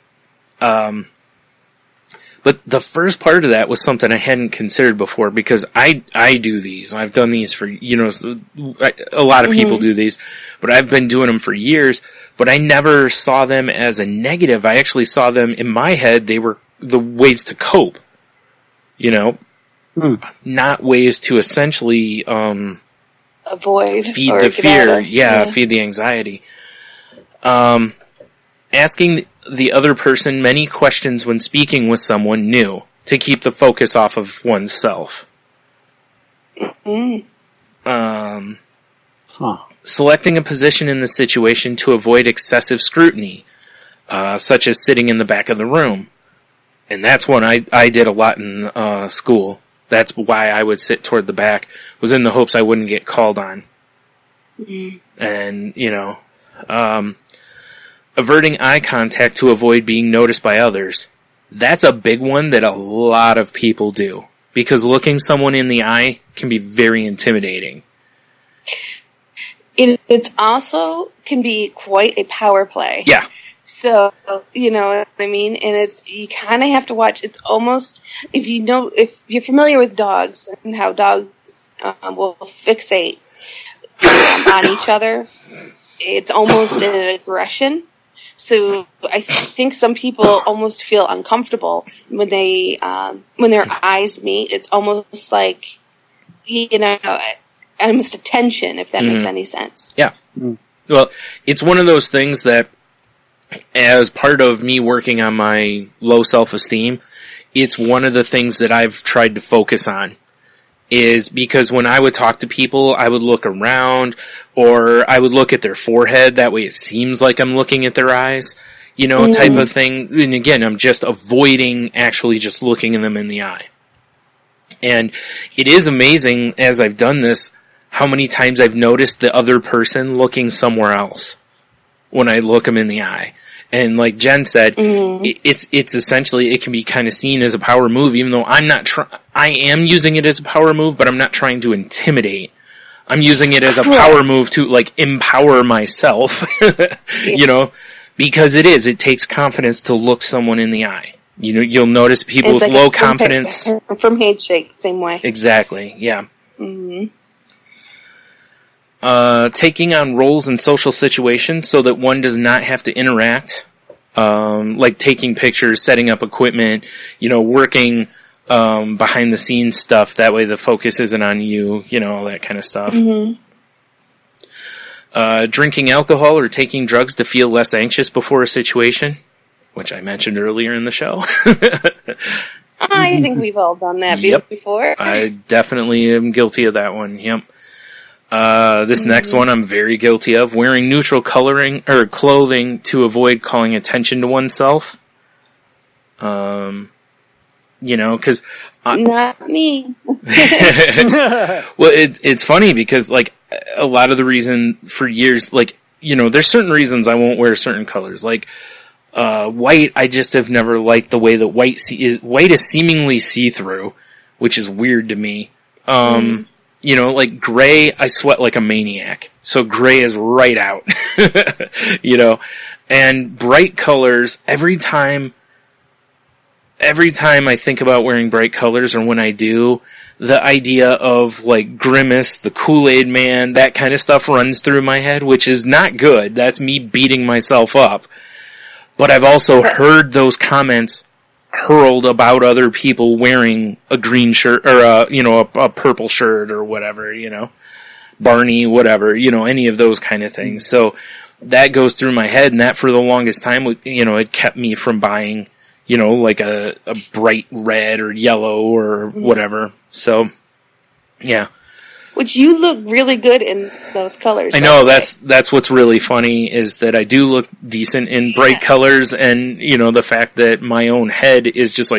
But the first part of that was something I hadn't considered before, because I do these. I've done these for, a lot of people do these, but I've been doing them for years, but I never saw them as a negative. I actually saw them in my head. They were the ways to cope, not ways to essentially, avoid, feed the fear. Feed the anxiety. Asking the other person many questions when speaking with someone new to keep the focus off of oneself. Selecting a position in the situation to avoid excessive scrutiny, such as sitting in the back of the room. And that's one I did a lot in school. That's why I would sit toward the back, was in the hopes I wouldn't get called on. And, averting eye contact to avoid being noticed by others. That's a big one that a lot of people do, because looking someone in the eye can be very intimidating. It's also can be quite a power play. Yeah. So, you know what I mean? And you kind of have to watch. It's almost, if you're familiar with dogs and how dogs will fixate on each other, it's almost an aggression. So I think some people almost feel uncomfortable when when their eyes meet. It's almost like, almost a tension, if that makes any sense. Yeah. Well, it's one of those things that, as part of me working on my low self-esteem, it's one of the things that I've tried to focus on. Is because when I would talk to people, I would look around, or I would look at their forehead. That way it seems like I'm looking at their eyes, type of thing. And again, I'm just avoiding actually just looking them in the eye. And it is amazing, as I've done this, how many times I've noticed the other person looking somewhere else when I look them in the eye. And like Jen said, it's essentially, it can be kind of seen as a power move, even though I am using it as a power move, but I'm not trying to intimidate. I'm using it as a power move to empower myself, because it takes confidence to look someone in the eye. You'll notice people with low confidence. From handshake, same way. Exactly. Yeah. Taking on roles in social situations so that one does not have to interact, like taking pictures, setting up equipment, working behind the scenes stuff. That way the focus isn't on you, all that kind of stuff. Drinking alcohol or taking drugs to feel less anxious before a situation, which I mentioned earlier in the show. I think we've all done that before. I definitely am guilty of that one. Yep. This next one I'm very guilty of, wearing neutral coloring or clothing to avoid calling attention to oneself. Cause not me. Well, it's funny because a lot of the reason for years, there's certain reasons I won't wear certain colors. White, I just have never liked the way that white is seemingly see-through, which is weird to me. Gray, I sweat like a maniac. So gray is right out. And bright colors, every time I think about wearing bright colors, or when I do, the idea of Grimace, the Kool-Aid Man, that kind of stuff runs through my head, which is not good. That's me beating myself up. But I've also heard those comments hurled about other people wearing a green shirt or a purple shirt or whatever, Barney, whatever, any of those kind of things. So that goes through my head, and that for the longest time, it kept me from buying, a bright red or yellow or whatever. So, yeah. Which you look really good in those colors. I know, that's what's really funny, is that I do look decent in bright colors, and, the fact that my own head is just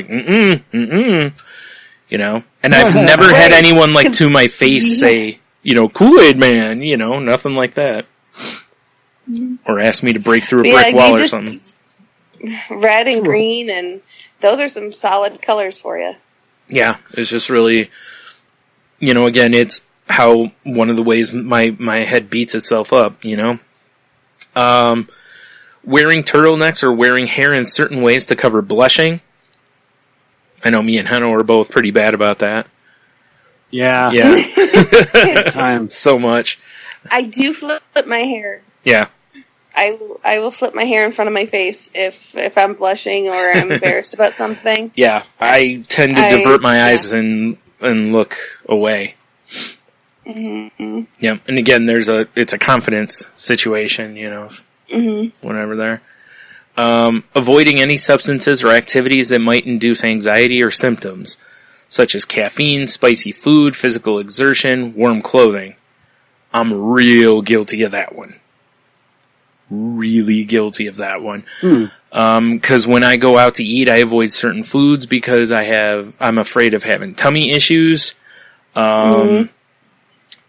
you know? And I've never had anyone, like, to my face say, you know, Kool-Aid Man, you know, nothing like that. Or ask me to break through a brick wall or something. Red and green, and those are some solid colors for you. Yeah, it's just really, you know, again, it's how one of the ways my head beats itself up, you know? Wearing turtlenecks or wearing hair in certain ways to cover blushing. I know me and Heno are both pretty bad about that. Yeah. Time. So much. I do flip my hair. Yeah. I will flip my hair in front of my face if I'm blushing or I'm embarrassed about something. Yeah. I tend to divert my eyes and look away. Mm-hmm. Yeah. And again, it's a confidence situation, you know. Whenever there. Avoiding any substances or activities that might induce anxiety or symptoms, such as caffeine, spicy food, physical exertion, warm clothing. I'm real guilty of that one. Really guilty of that one. 'Cause when I go out to eat, I avoid certain foods because I'm afraid of having tummy issues, and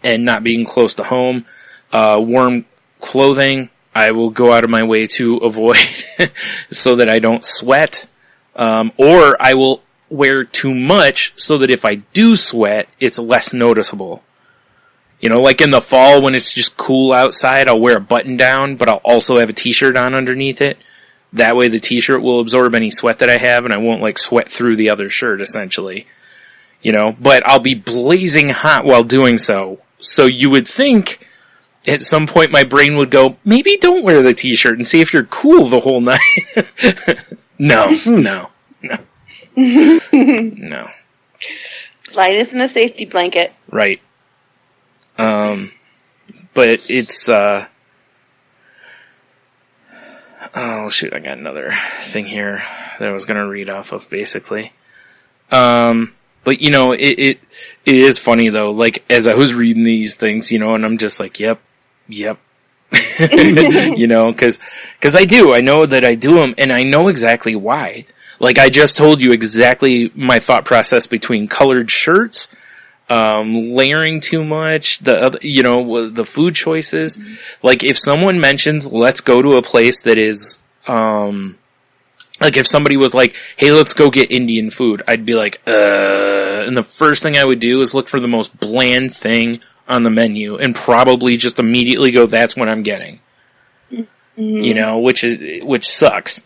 not being close to home. Warm clothing, I will go out of my way to avoid so that I don't sweat. Or I will wear too much so that if I do sweat, it's less noticeable. You know, like in the fall when it's just cool outside, I'll wear a button down, but I'll also have a t-shirt on underneath it. That way the t-shirt will absorb any sweat that I have and I won't like sweat through the other shirt essentially. You know, but I'll be blazing hot while doing so. So you would think at some point my brain would go, maybe don't wear the t-shirt and see if you're cool the whole night. No. No. Linus in a safety blanket. Right. But it's, oh shoot, I got another thing here that I was gonna read off of basically. But you know, it is funny though, like as I was reading these things, you know, and I'm just like, yep. You know, cause I know that I do them and I know exactly why. Like I just told you exactly my thought process between colored shirts, layering too much, the other, you know, the food choices. Like if someone mentions, let's go to a place that is, like if somebody was like, hey, let's go get Indian food, I'd be like, and the first thing I would do is look for the most bland thing on the menu and probably just immediately go, that's what I'm getting. You know, which sucks.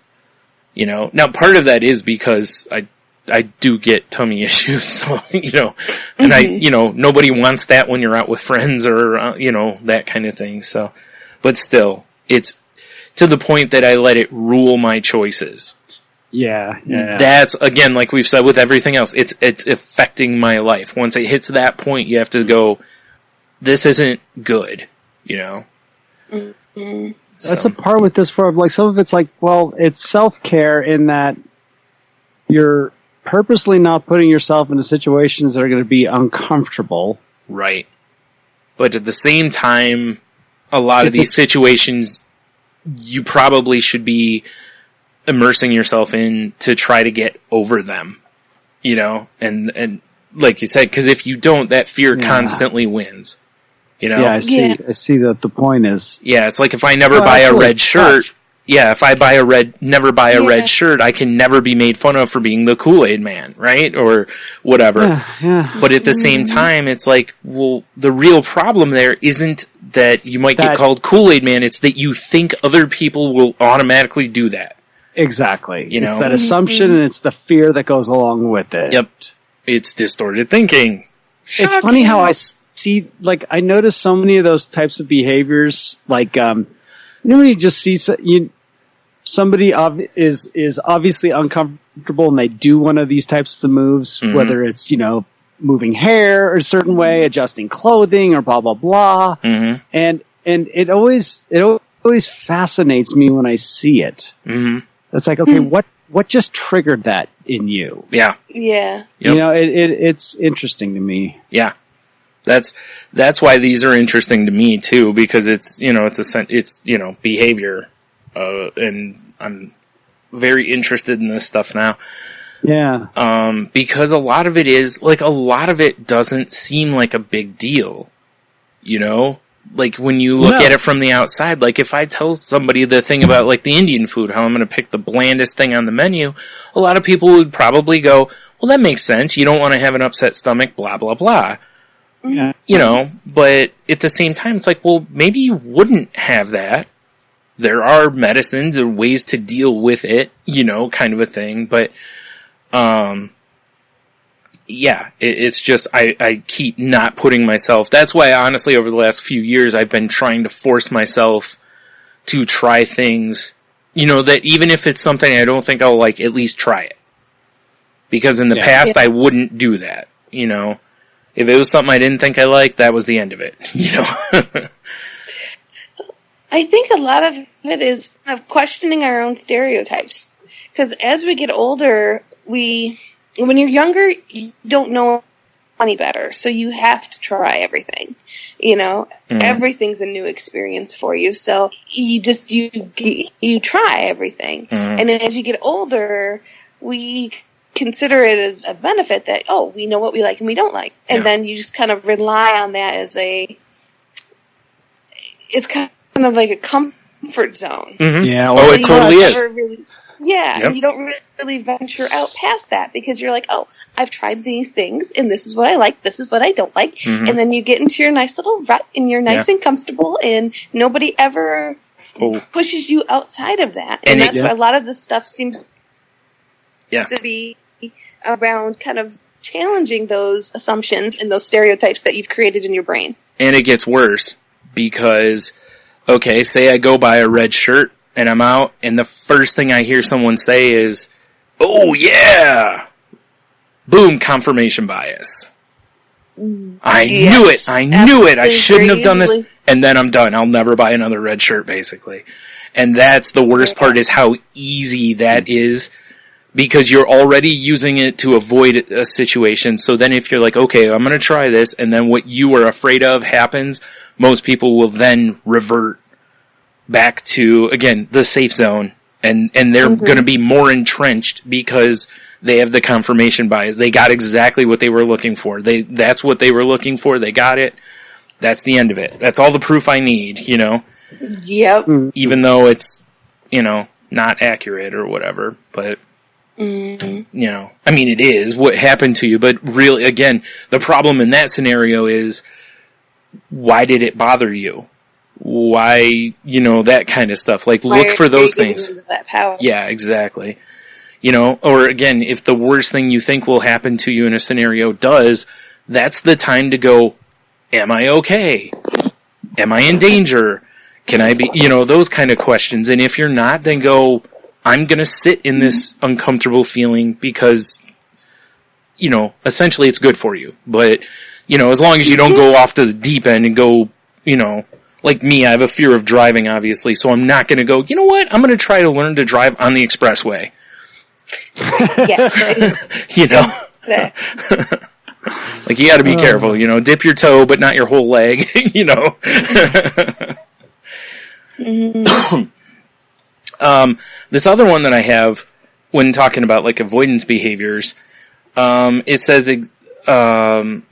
You know, now part of that is because I do get tummy issues, so, you know, and you know, nobody wants that when you're out with friends or, you know, that kind of thing. So, but still, it's to the point that I let it rule my choices. Yeah. That's, again, like we've said with everything else, it's affecting my life. Once it hits that point, you have to go, this isn't good, you know? That's a part with this where, like, some of it's like, well, it's self-care in that you're purposely not putting yourself into situations that are going to be uncomfortable. Right. But at the same time, a lot of these situations, you probably should be immersing yourself in to try to get over them, you know? And like you said, because if you don't, that fear constantly wins. You know? Yeah, I see that the point is. Yeah, it's like if I never buy a red shirt, if I never buy a red shirt, I can never be made fun of for being the Kool-Aid Man, right? Or whatever. Yeah. But at the same time, it's like, well, the real problem there isn't that you might get called Kool-Aid Man, it's that you think other people will automatically do that. Exactly. You know? It's that assumption and it's the fear that goes along with it. Yep. It's distorted thinking. It's funny how I see, like, I notice so many of those types of behaviors, like, you know, when you just see somebody is obviously uncomfortable and they do one of these types of moves, whether it's, you know, moving hair a certain way, adjusting clothing, or blah, blah, blah. And it always fascinates me when I see it. It's like, okay, what just triggered that in you? Yeah. Yeah. You know, it's interesting to me. Yeah. That's why these are interesting to me too, because it's, you know, it's, you know, behavior. And I'm very interested in this stuff now. Yeah. Because a lot of it doesn't seem like a big deal, you know? Like, when you look at it from the outside, like, if I tell somebody the thing about, like, the Indian food, how I'm going to pick the blandest thing on the menu, a lot of people would probably go, well, that makes sense. You don't want to have an upset stomach, blah, blah, blah. Yeah. You know, but at the same time, it's like, well, maybe you wouldn't have that. There are medicines or ways to deal with it, you know, kind of a thing. But, yeah, it's just, I keep not putting myself, that's why honestly over the last few years I've been trying to force myself to try things, you know, that even if it's something I don't think I'll like, at least try it. Because in the past I wouldn't do that, you know. If it was something I didn't think I liked, that was the end of it, you know. I think a lot of it is kind of questioning our own stereotypes. Because as we get older, when you're younger, you don't know any better, so you have to try everything. You know, everything's a new experience for you, so you try everything. And then as you get older, we consider it as a benefit that, we know what we like and we don't like. And then you just kind of rely on that as it's kind of like a comfort zone. Yeah. Oh, it totally is. And you don't really venture out past that because you're like, I've tried these things and this is what I like, this is what I don't like. And then you get into your nice little rut and you're nice and comfortable and nobody ever pushes you outside of that. And that's why a lot of this stuff seems to be around kind of challenging those assumptions and those stereotypes that you've created in your brain. And it gets worse because, say I go buy a red shirt and I'm out, and the first thing I hear someone say is, "Oh yeah!" Boom, confirmation bias. I knew it! I shouldn't have done this. And then I'm done. I'll never buy another red shirt, basically. And that's the worst part, is how easy that is, because you're already using it to avoid a situation. So then if you're like, okay, I'm going to try this, and then what you were afraid of happens, most people will then revert back to, again, the safe zone, and they're going to be more entrenched because they have the confirmation bias. They got exactly what they were looking for. That's what they were looking for. They got it. That's the end of it. That's all the proof I need, you know? Yep. Even though it's, you know, not accurate or whatever, but, you know, I mean, it is what happened to you, but really, again, the problem in that scenario is, why did it bother you? Why, you know, that kind of stuff. Like, look for those things. That power? Yeah, exactly. You know, or again, if the worst thing you think will happen to you in a scenario does, that's the time to go, am I okay? Am I in danger? Can I be, you know, those kind of questions. And if you're not, then go, I'm going to sit in this uncomfortable feeling because, you know, essentially it's good for you. But, you know, as long as you don't go off to the deep end and go, you know, like me, I have a fear of driving, obviously, so I'm not going to go, you know what, I'm going to try to learn to drive on the expressway. Yes. You know? Like, you got to be careful, you know, dip your toe, but not your whole leg, you know? This other one that I have, when talking about, like, avoidance behaviors, it says,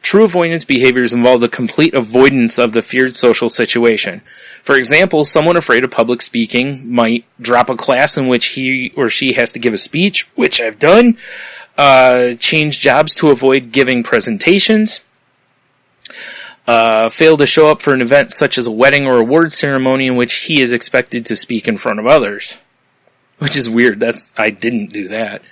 true avoidance behaviors involve the complete avoidance of the feared social situation. For example, someone afraid of public speaking might drop a class in which he or she has to give a speech, which I've done, change jobs to avoid giving presentations, fail to show up for an event such as a wedding or award ceremony in which he is expected to speak in front of others. Which is weird. I didn't do that.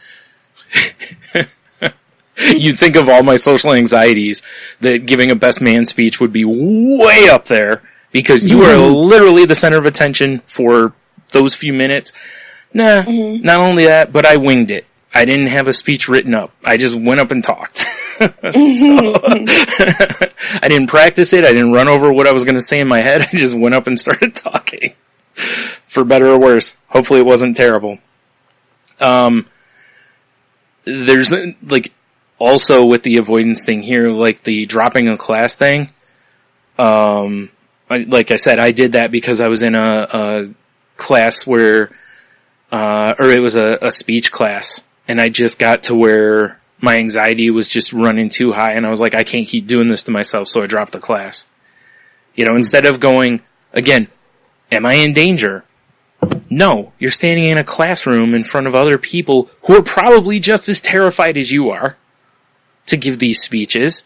You'd think of all my social anxieties that giving a best man speech would be way up there because you are literally the center of attention for those few minutes. Nah, not only that, but I winged it. I didn't have a speech written up. I just went up and talked. I didn't practice it. I didn't run over what I was going to say in my head. I just went up and started talking. For better or worse. Hopefully it wasn't terrible. There's, like, also with the avoidance thing here, like the dropping a class thing, like I said, I did that because I was in a class where, or it was a speech class, and I just got to where my anxiety was just running too high, and I was like, I can't keep doing this to myself, so I dropped the class. Instead of going, again, am I in danger? No, you're standing in a classroom in front of other people who are probably just as terrified as you are to give these speeches.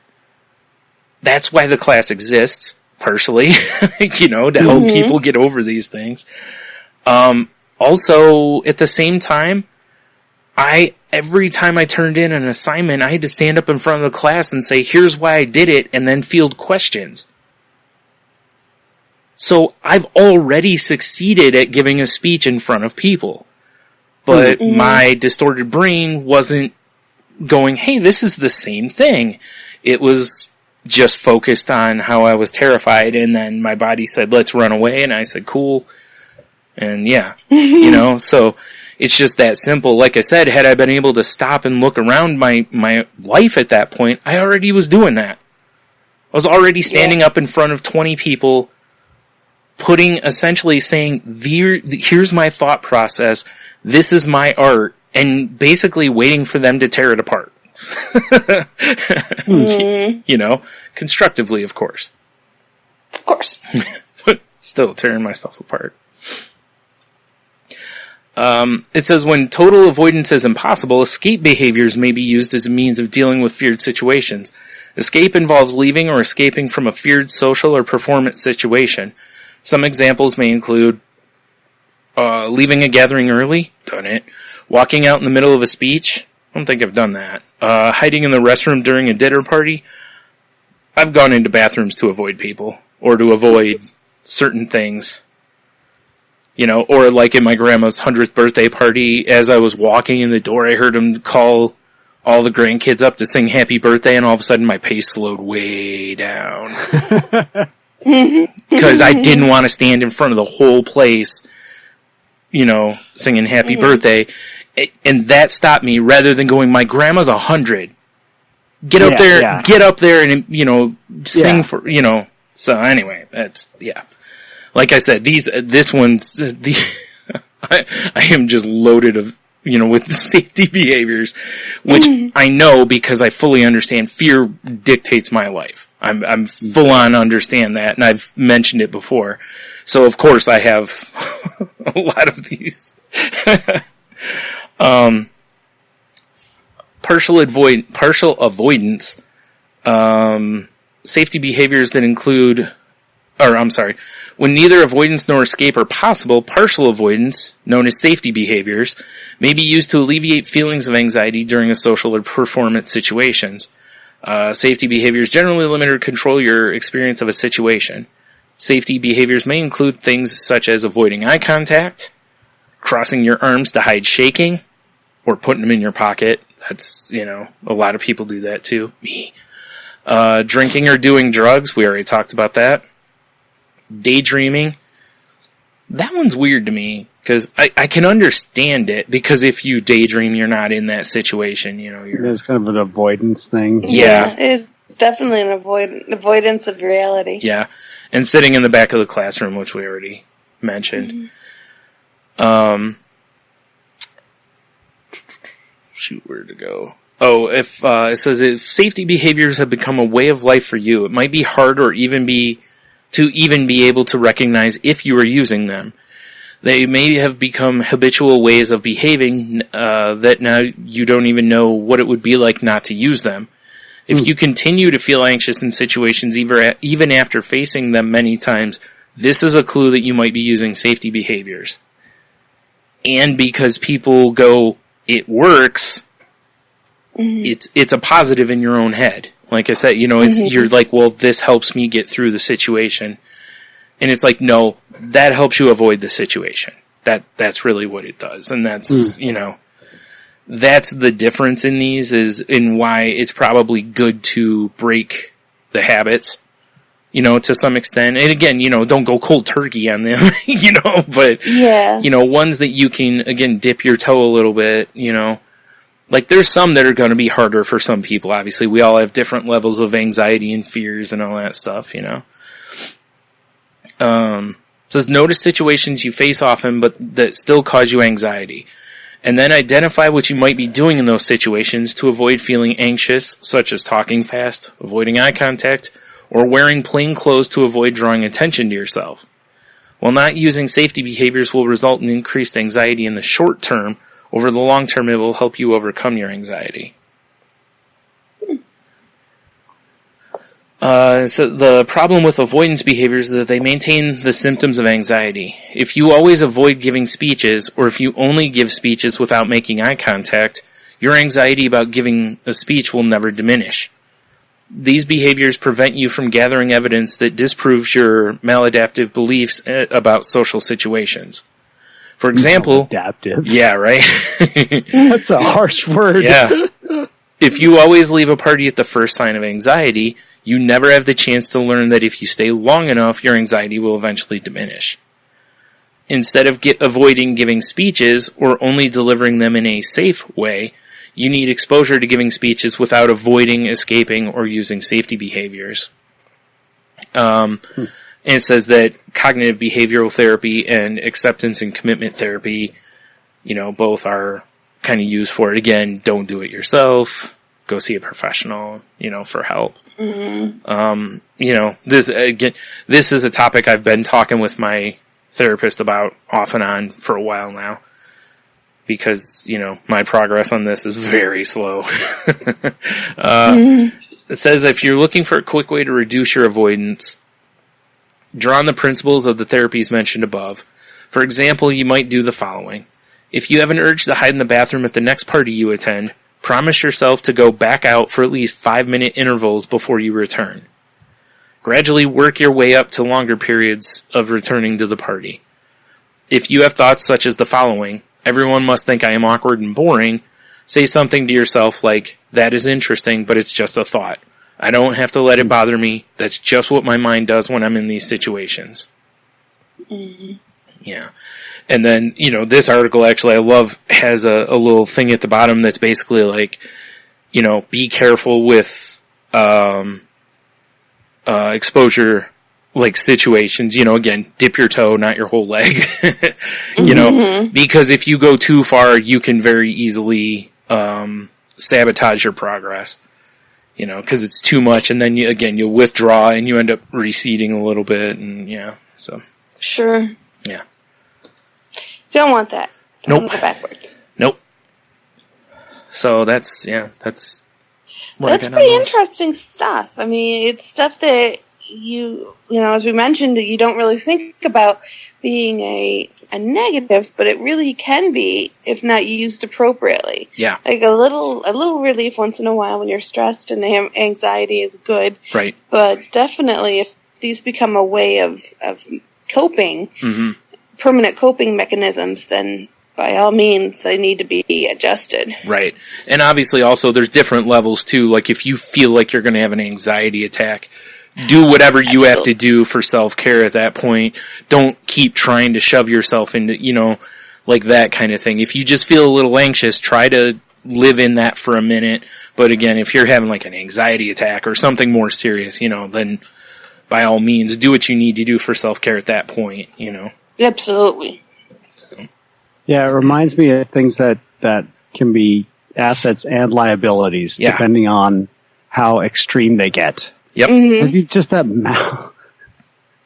That's why the class exists, partially, to help people get over these things. Also, at the same time, every time I turned in an assignment, I had to stand up in front of the class and say, here's why I did it, and then field questions. So I've already succeeded at giving a speech in front of people. But my distorted brain wasn't going, hey, this is the same thing. It was just focused on how I was terrified, and then my body said, let's run away, and I said, cool. And yeah, so it's just that simple. Like I said, had I been able to stop and look around my life at that point, I already was doing that. I was already standing up in front of 20 people, essentially saying, here's my thought process, this is my art, and basically waiting for them to tear it apart. Constructively, of course. Of course. But still tearing myself apart. It says, when total avoidance is impossible, escape behaviors may be used as a means of dealing with feared situations. Escape involves leaving or escaping from a feared social or performance situation. Some examples may include leaving a gathering early, done it. Walking out in the middle of a speech, I don't think I've done that. Hiding in the restroom during a dinner party, I've gone into bathrooms to avoid people, or to avoid certain things. Or like in my grandma's 100th birthday party, as I was walking in the door, I heard him call all the grandkids up to sing happy birthday, and all of a sudden my pace slowed way down. Because I didn't want to stand in front of the whole place, singing happy birthday. And that stopped me, rather than going, my grandma's 100. Get up there and, sing for, So anyway, like I said, this one's, I am just loaded of, with the safety behaviors, which I know because I fully understand fear dictates my life. I'm full on understand that, and I've mentioned it before. So of course I have a lot of these. Partial avoidance, safety behaviors that include, when neither avoidance nor escape are possible, partial avoidance, known as safety behaviors, may be used to alleviate feelings of anxiety during a social or performance situations. Safety behaviors generally limit or control your experience of a situation. Safety behaviors may include things such as avoiding eye contact, crossing your arms to hide shaking, or putting them in your pocket. That's, a lot of people do that too. Me. Drinking or doing drugs. We already talked about that. Daydreaming. That one's weird to me, because I can understand it, because if you daydream, you're not in that situation, It's kind of an avoidance thing. Yeah. It's definitely an avoidance of reality. Yeah. And sitting in the back of the classroom, which we already mentioned. Shoot, where to go? Oh, if it says if safety behaviors have become a way of life for you, it might be hard or even be able to recognize if you are using them. They may have become habitual ways of behaving that now you don't even know what it would be like not to use them. If you continue to feel anxious in situations even after facing them many times, this is a clue that you might be using safety behaviors. And because people go, it works, it's a positive in your own head. Like I said, you're like, well, this helps me get through the situation. And it's like, no, that helps you avoid the situation. That's really what it does. And that's, that's the difference in these, is in why it's probably good to break the habits, to some extent. And again, don't go cold turkey on them, but, ones that you can, again, dip your toe a little bit, Like, there's some that are going to be harder for some people. Obviously, we all have different levels of anxiety and fears and all that stuff, It says, notice situations you face often, but that still cause you anxiety. And then identify what you might be doing in those situations to avoid feeling anxious, such as talking fast, avoiding eye contact, or wearing plain clothes to avoid drawing attention to yourself. While not using safety behaviors will result in increased anxiety in the short term, over the long term it will help you overcome your anxiety. So the problem with avoidance behaviors is that they maintain the symptoms of anxiety. If you always avoid giving speeches, or if you only give speeches without making eye contact, your anxiety about giving a speech will never diminish. These behaviors prevent you from gathering evidence that disproves your maladaptive beliefs about social situations. For example... Maladaptive. Yeah, right? That's a harsh word. Yeah. If you always leave a party at the first sign of anxiety, you never have the chance to learn that if you stay long enough, your anxiety will eventually diminish. Instead of avoiding giving speeches, or only delivering them in a safe way, you need exposure to giving speeches without avoiding, escaping, or using safety behaviors. And it says that cognitive behavioral therapy and acceptance and commitment therapy, both are kind of used for it. Again, don't do it yourself. Go see a professional, for help. Mm-hmm. This is a topic I've been talking with my therapist about off and on for a while now. Because, my progress on this is very slow. It says if you're looking for a quick way to reduce your avoidance, draw on the principles of the therapies mentioned above. For example, you might do the following. If you have an urge to hide in the bathroom at the next party you attend, promise yourself to go back out for at least 5-minute intervals before you return. Gradually work your way up to longer periods of returning to the party. If you have thoughts such as the following, everyone must think I am awkward and boring, say something to yourself like, that is interesting, but it's just a thought. I don't have to let it bother me. That's just what my mind does when I'm in these situations. Mm-hmm. Yeah. And then, this article actually I love has a little thing at the bottom that's basically like, be careful with, exposure, like situations, again, dip your toe, not your whole leg, because if you go too far, you can very easily, sabotage your progress, cause it's too much. And then you'll withdraw and you end up receding a little bit. And so. Sure. Yeah. Don't want that. Nope. Want to go backwards. Nope. So that's pretty interesting stuff. I mean, it's stuff that as we mentioned, that you don't really think about being a negative, but it really can be if not used appropriately. Yeah. Like a little relief once in a while when you're stressed and anxiety is good. Right. But definitely if these become a way of coping, mm-hmm. permanent coping mechanisms, then by all means they need to be adjusted. Right. And obviously also there's different levels too. Like if you feel like you're going to have an anxiety attack, do whatever you have to do for self-care at that point. Don't keep trying to shove yourself into, like that kind of thing. If you just feel a little anxious, try to live in that for a minute. But again, if you're having like an anxiety attack or something more serious, then by all means do what you need to do for self-care at that point, Absolutely. So. Yeah, it reminds me of things that can be assets and liabilities, depending on how extreme they get. Yep. Mm-hmm. Maybe just that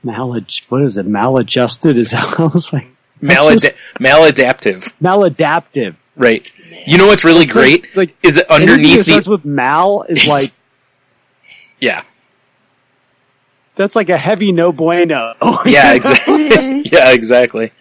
maladjusted? Is that I was like? Maladaptive. Maladaptive. Right. You know what's really great? Is it underneath that starts with mal is like... Yeah. That's like a heavy no bueno. Yeah, exactly. Yeah, exactly.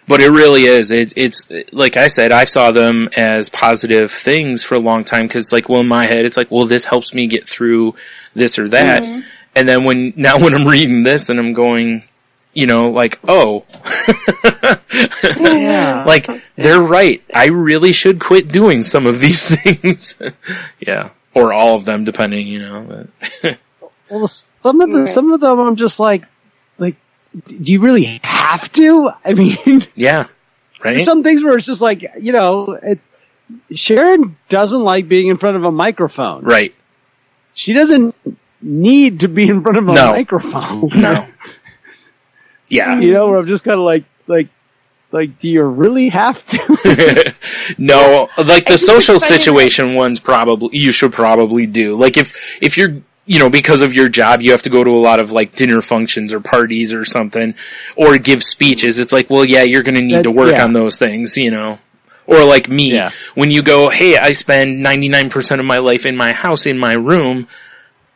But it really is. It's like I said, I saw them as positive things for a long time because, in my head, it's like, well, this helps me get through this or that. Mm-hmm. And then when I'm reading this and I'm going, oh, yeah. They're right. I really should quit doing some of these things. Yeah. Or all of them, depending, Well, some of them I'm just like, do you really have to? I mean, yeah, right. There's some things where it's just like, Sharon doesn't like being in front of a microphone. Right. She doesn't need to be in front of a microphone. No. Yeah. Where I'm just kind of like, Like, do you really have to? No, like the social situation ones you should probably do. Like if you're, because of your job, you have to go to a lot of like dinner functions or parties or something, or give speeches. It's like, well, yeah, you're going to need to work on those things, Or like me, when you go, hey, I spend 99% of my life in my house, in my room,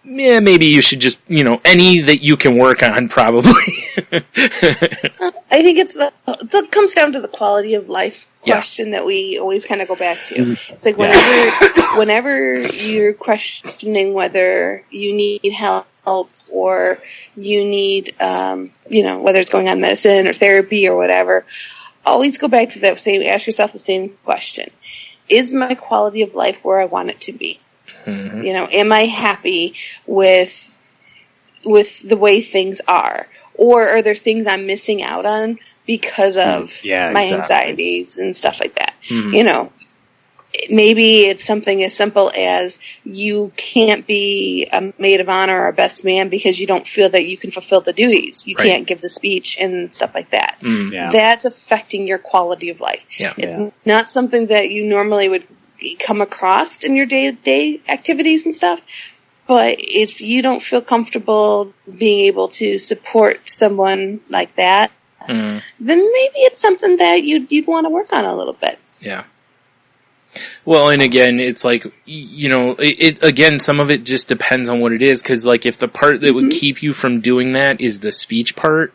yeah, maybe you should just, any that you can work on, probably. I think it comes down to the quality of life question that we always kind of go back to. It's like whenever you're questioning whether you need help or you need, whether it's going on medicine or therapy or whatever, always go back to that ask yourself the same question. Is my quality of life where I want it to be? Mm-hmm. Am I happy with the way things are? Or are there things I'm missing out on because of my anxieties and stuff like that? Mm-hmm. Maybe it's something as simple as you can't be a maid of honor or a best man because you don't feel that you can fulfill the duties. You can't give the speech and stuff like that. Mm, yeah. That's affecting your quality of life. Yeah. It's not something that you normally would come across in your day-to-day activities and stuff. But if you don't feel comfortable being able to support someone like that, then maybe it's something that you'd want to work on a little bit. Yeah. Well, and again, it's like, again, some of it just depends on what it is. Because, like, if the part that would keep you from doing that is the speech part,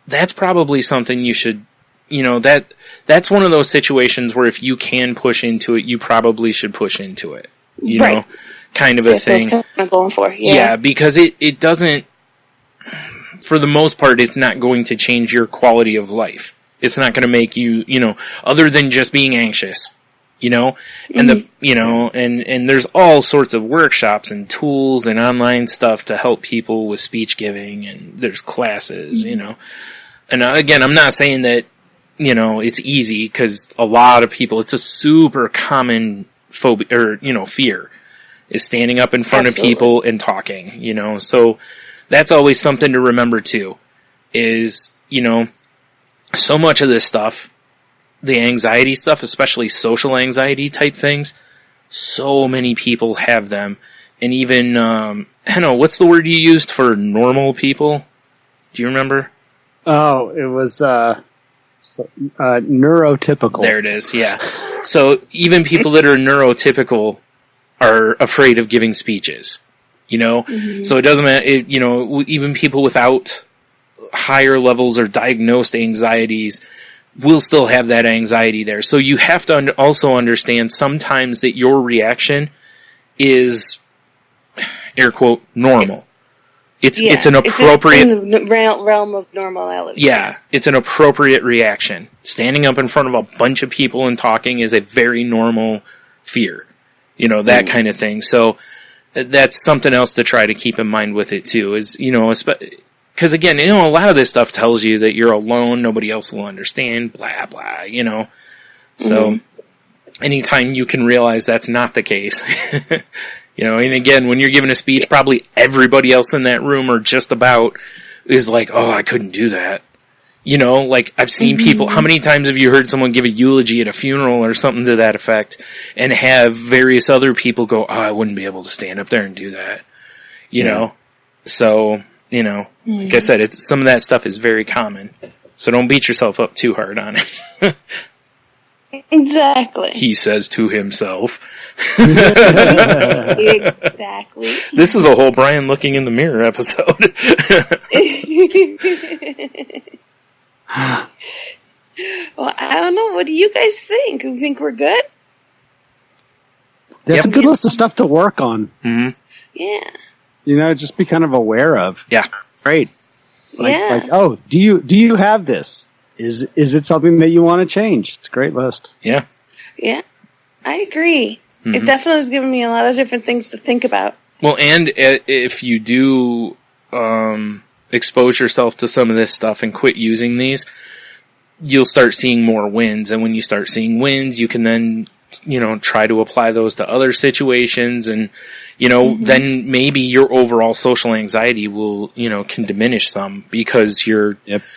that's probably something you should, that's one of those situations where if you can push into it, you probably should push into it. You know? Kind of a thing. That's kind of going for. Yeah, because it doesn't, for the most part, it's not going to change your quality of life. It's not going to make you, other than just being anxious, and and there's all sorts of workshops and tools and online stuff to help people with speech giving, and there's classes, and again, I'm not saying that, it's easy, because a lot of people, it's a super common phobia, or, fear, is standing up in front of people and talking, so that's always something to remember too, is, so much of this stuff, the anxiety stuff, especially social anxiety type things, so many people have them, and even, what's the word you used for normal people? Do you remember? Oh, it was, neurotypical. There it is, yeah. So even people that are neurotypical are afraid of giving speeches, so it doesn't matter, even people without higher levels or diagnosed anxieties will still have that anxiety there. So you have to also understand sometimes that your reaction is, air quote, normal. It's an appropriate... It's in the realm of normality. Yeah, it's an appropriate reaction. Standing up in front of a bunch of people and talking is a very normal fear. That kind of thing. So that's something else to try to keep in mind with it too, is, because again, a lot of this stuff tells you that you're alone, nobody else will understand, blah, blah, So anytime you can realize that's not the case, and again, when you're giving a speech, probably everybody else in that room or just about is like, oh, I couldn't do that. Like I've seen people, how many times have you heard someone give a eulogy at a funeral or something to that effect and have various other people go, oh, I wouldn't be able to stand up there and do that, So, like I said, some of that stuff is very common. So don't beat yourself up too hard on it. Exactly. He says to himself. Exactly. This is a whole Brian looking in the mirror episode. Well, I don't know. What do you guys think? You think we're good? That's a good list of stuff to work on. Mm-hmm. Yeah. Just be kind of aware of. Yeah. Great. Like, oh, do you have this? Is it something that you want to change? It's a great list. Yeah. Yeah. I agree. Mm-hmm. It definitely has given me a lot of different things to think about. Well, and if you do expose yourself to some of this stuff and quit using these, you'll start seeing more wins. And when you start seeing wins, you can then try to apply those to other situations, and, then maybe your overall social anxiety will, can diminish some, because you're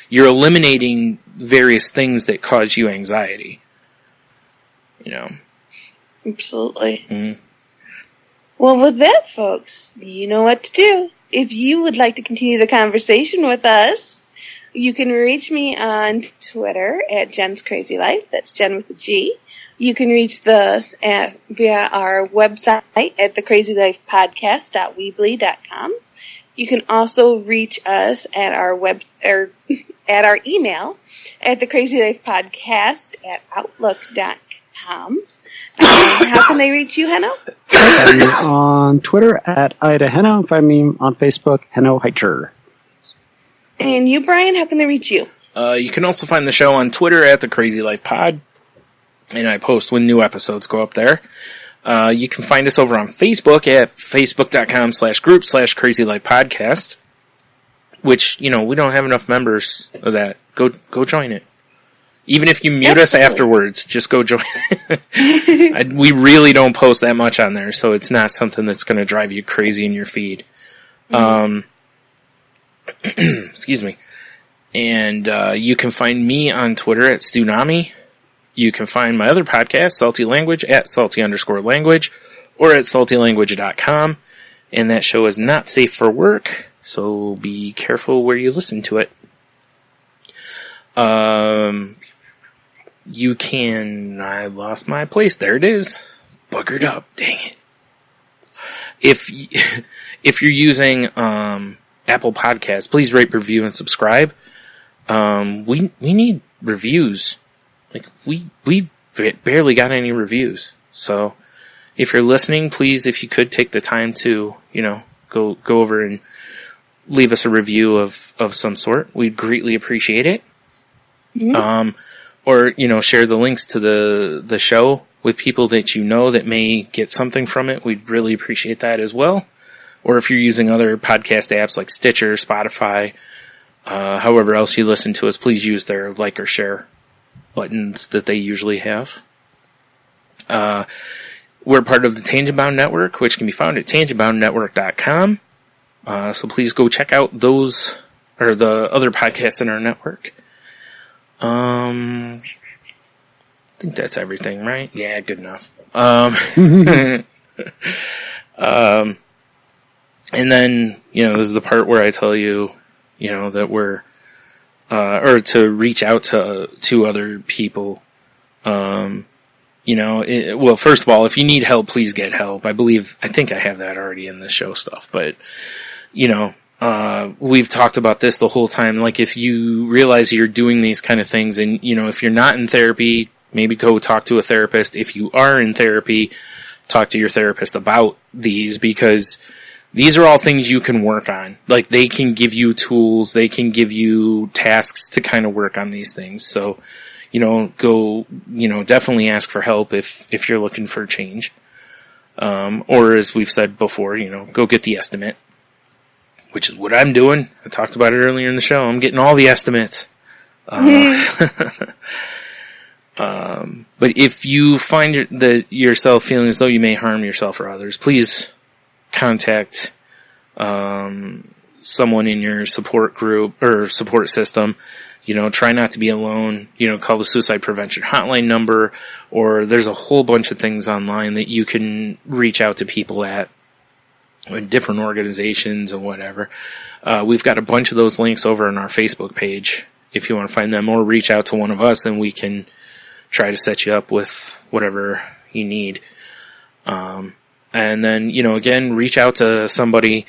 eliminating various things that cause you anxiety. Absolutely. Mm-hmm. Well, with that, folks, you know what to do. If you would like to continue the conversation with us, you can reach me on Twitter at Jen's Crazy Life. That's Jen with a G. You can reach us via our website at thecrazylifepodcast.weebly.com. You can also reach us at our at our email at thecrazylifepodcast@outlook.com. How can they reach you, Henno? Find me on Twitter at Ida Henno. Find me on Facebook, Henno Heicher. And you, Brian, how can they reach you? You can also find the show on Twitter at The Crazy Life Pod, and I post when new episodes go up there. You can find us over on Facebook at facebook.com/group/Crazy Life Podcast, which, we don't have enough members of that. Go join it. Even if you mute us afterwards, just go join it. We really don't post that much on there, so it's not something that's going to drive you crazy in your feed. Excuse me. And you can find me on Twitter at Stunami. You can find my other podcast, Salty Language, at salty_language, or at saltylanguage.com. And that show is not safe for work, so be careful where you listen to it. You can... I lost my place. There it is. Buggered up. Dang it. If you're using Apple Podcasts, please rate, review, and subscribe. We need reviews. Like, we barely got any reviews. So, if you're listening, please, if you could take the time to, go over and leave us a review of some sort. We'd greatly appreciate it. Mm-hmm. Or, share the links to the show with people that that may get something from it. We'd really appreciate that as well. Or if you're using other podcast apps like Stitcher, Spotify, however else you listen to us, please use their like or share buttons that they usually have. We're part of the Tangent Bound Network, which can be found at tangentboundnetwork.com. So please go check out those, or the other podcasts in our network. I think that's everything, right? Yeah, good enough. And then, this is the part where I tell you, that we're, or to reach out to other people. Well, first of all, if you need help, please get help. I think I have that already in the show stuff, but, we've talked about this the whole time. Like, if you realize you're doing these kind of things and, if you're not in therapy, maybe go talk to a therapist. If you are in therapy, talk to your therapist about these, because these are all things you can work on. Like, they can give you tools, they can give you tasks to kind of work on these things. So, go, definitely ask for help if you're looking for change. Or as we've said before, go get the estimate, which is what I'm doing. I talked about it earlier in the show. I'm getting all the estimates. But if you find yourself feeling as though you may harm yourself or others, please contact someone in your support group or support system. Try not to be alone. Call the suicide prevention hotline number, or there's a whole bunch of things online that you can reach out to people at, different organizations and whatever. We've got a bunch of those links over on our Facebook page if you want to find them, or reach out to one of us and we can try to set you up with whatever you need. And then, again, reach out to somebody,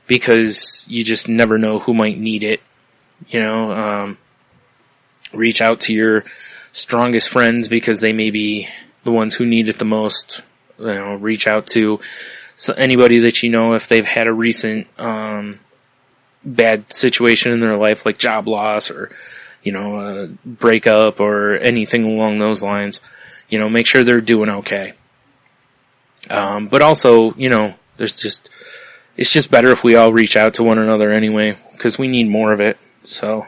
because you just never know who might need it. Reach out to your strongest friends, because they may be the ones who need it the most. Reach out to anybody that if they've had a recent bad situation in their life, like job loss or a breakup or anything along those lines. Make sure they're doing okay. But also, it's just better if we all reach out to one another anyway, because we need more of it. So,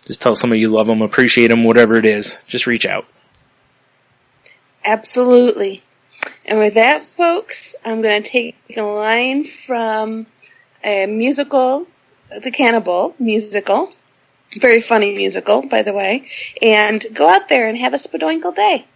just tell somebody you love them, appreciate them, whatever it is. Just reach out. Absolutely. And with that, folks, I'm going to take a line from a musical, The Cannibal musical, very funny musical, by the way, and go out there and have a spadoinkle day.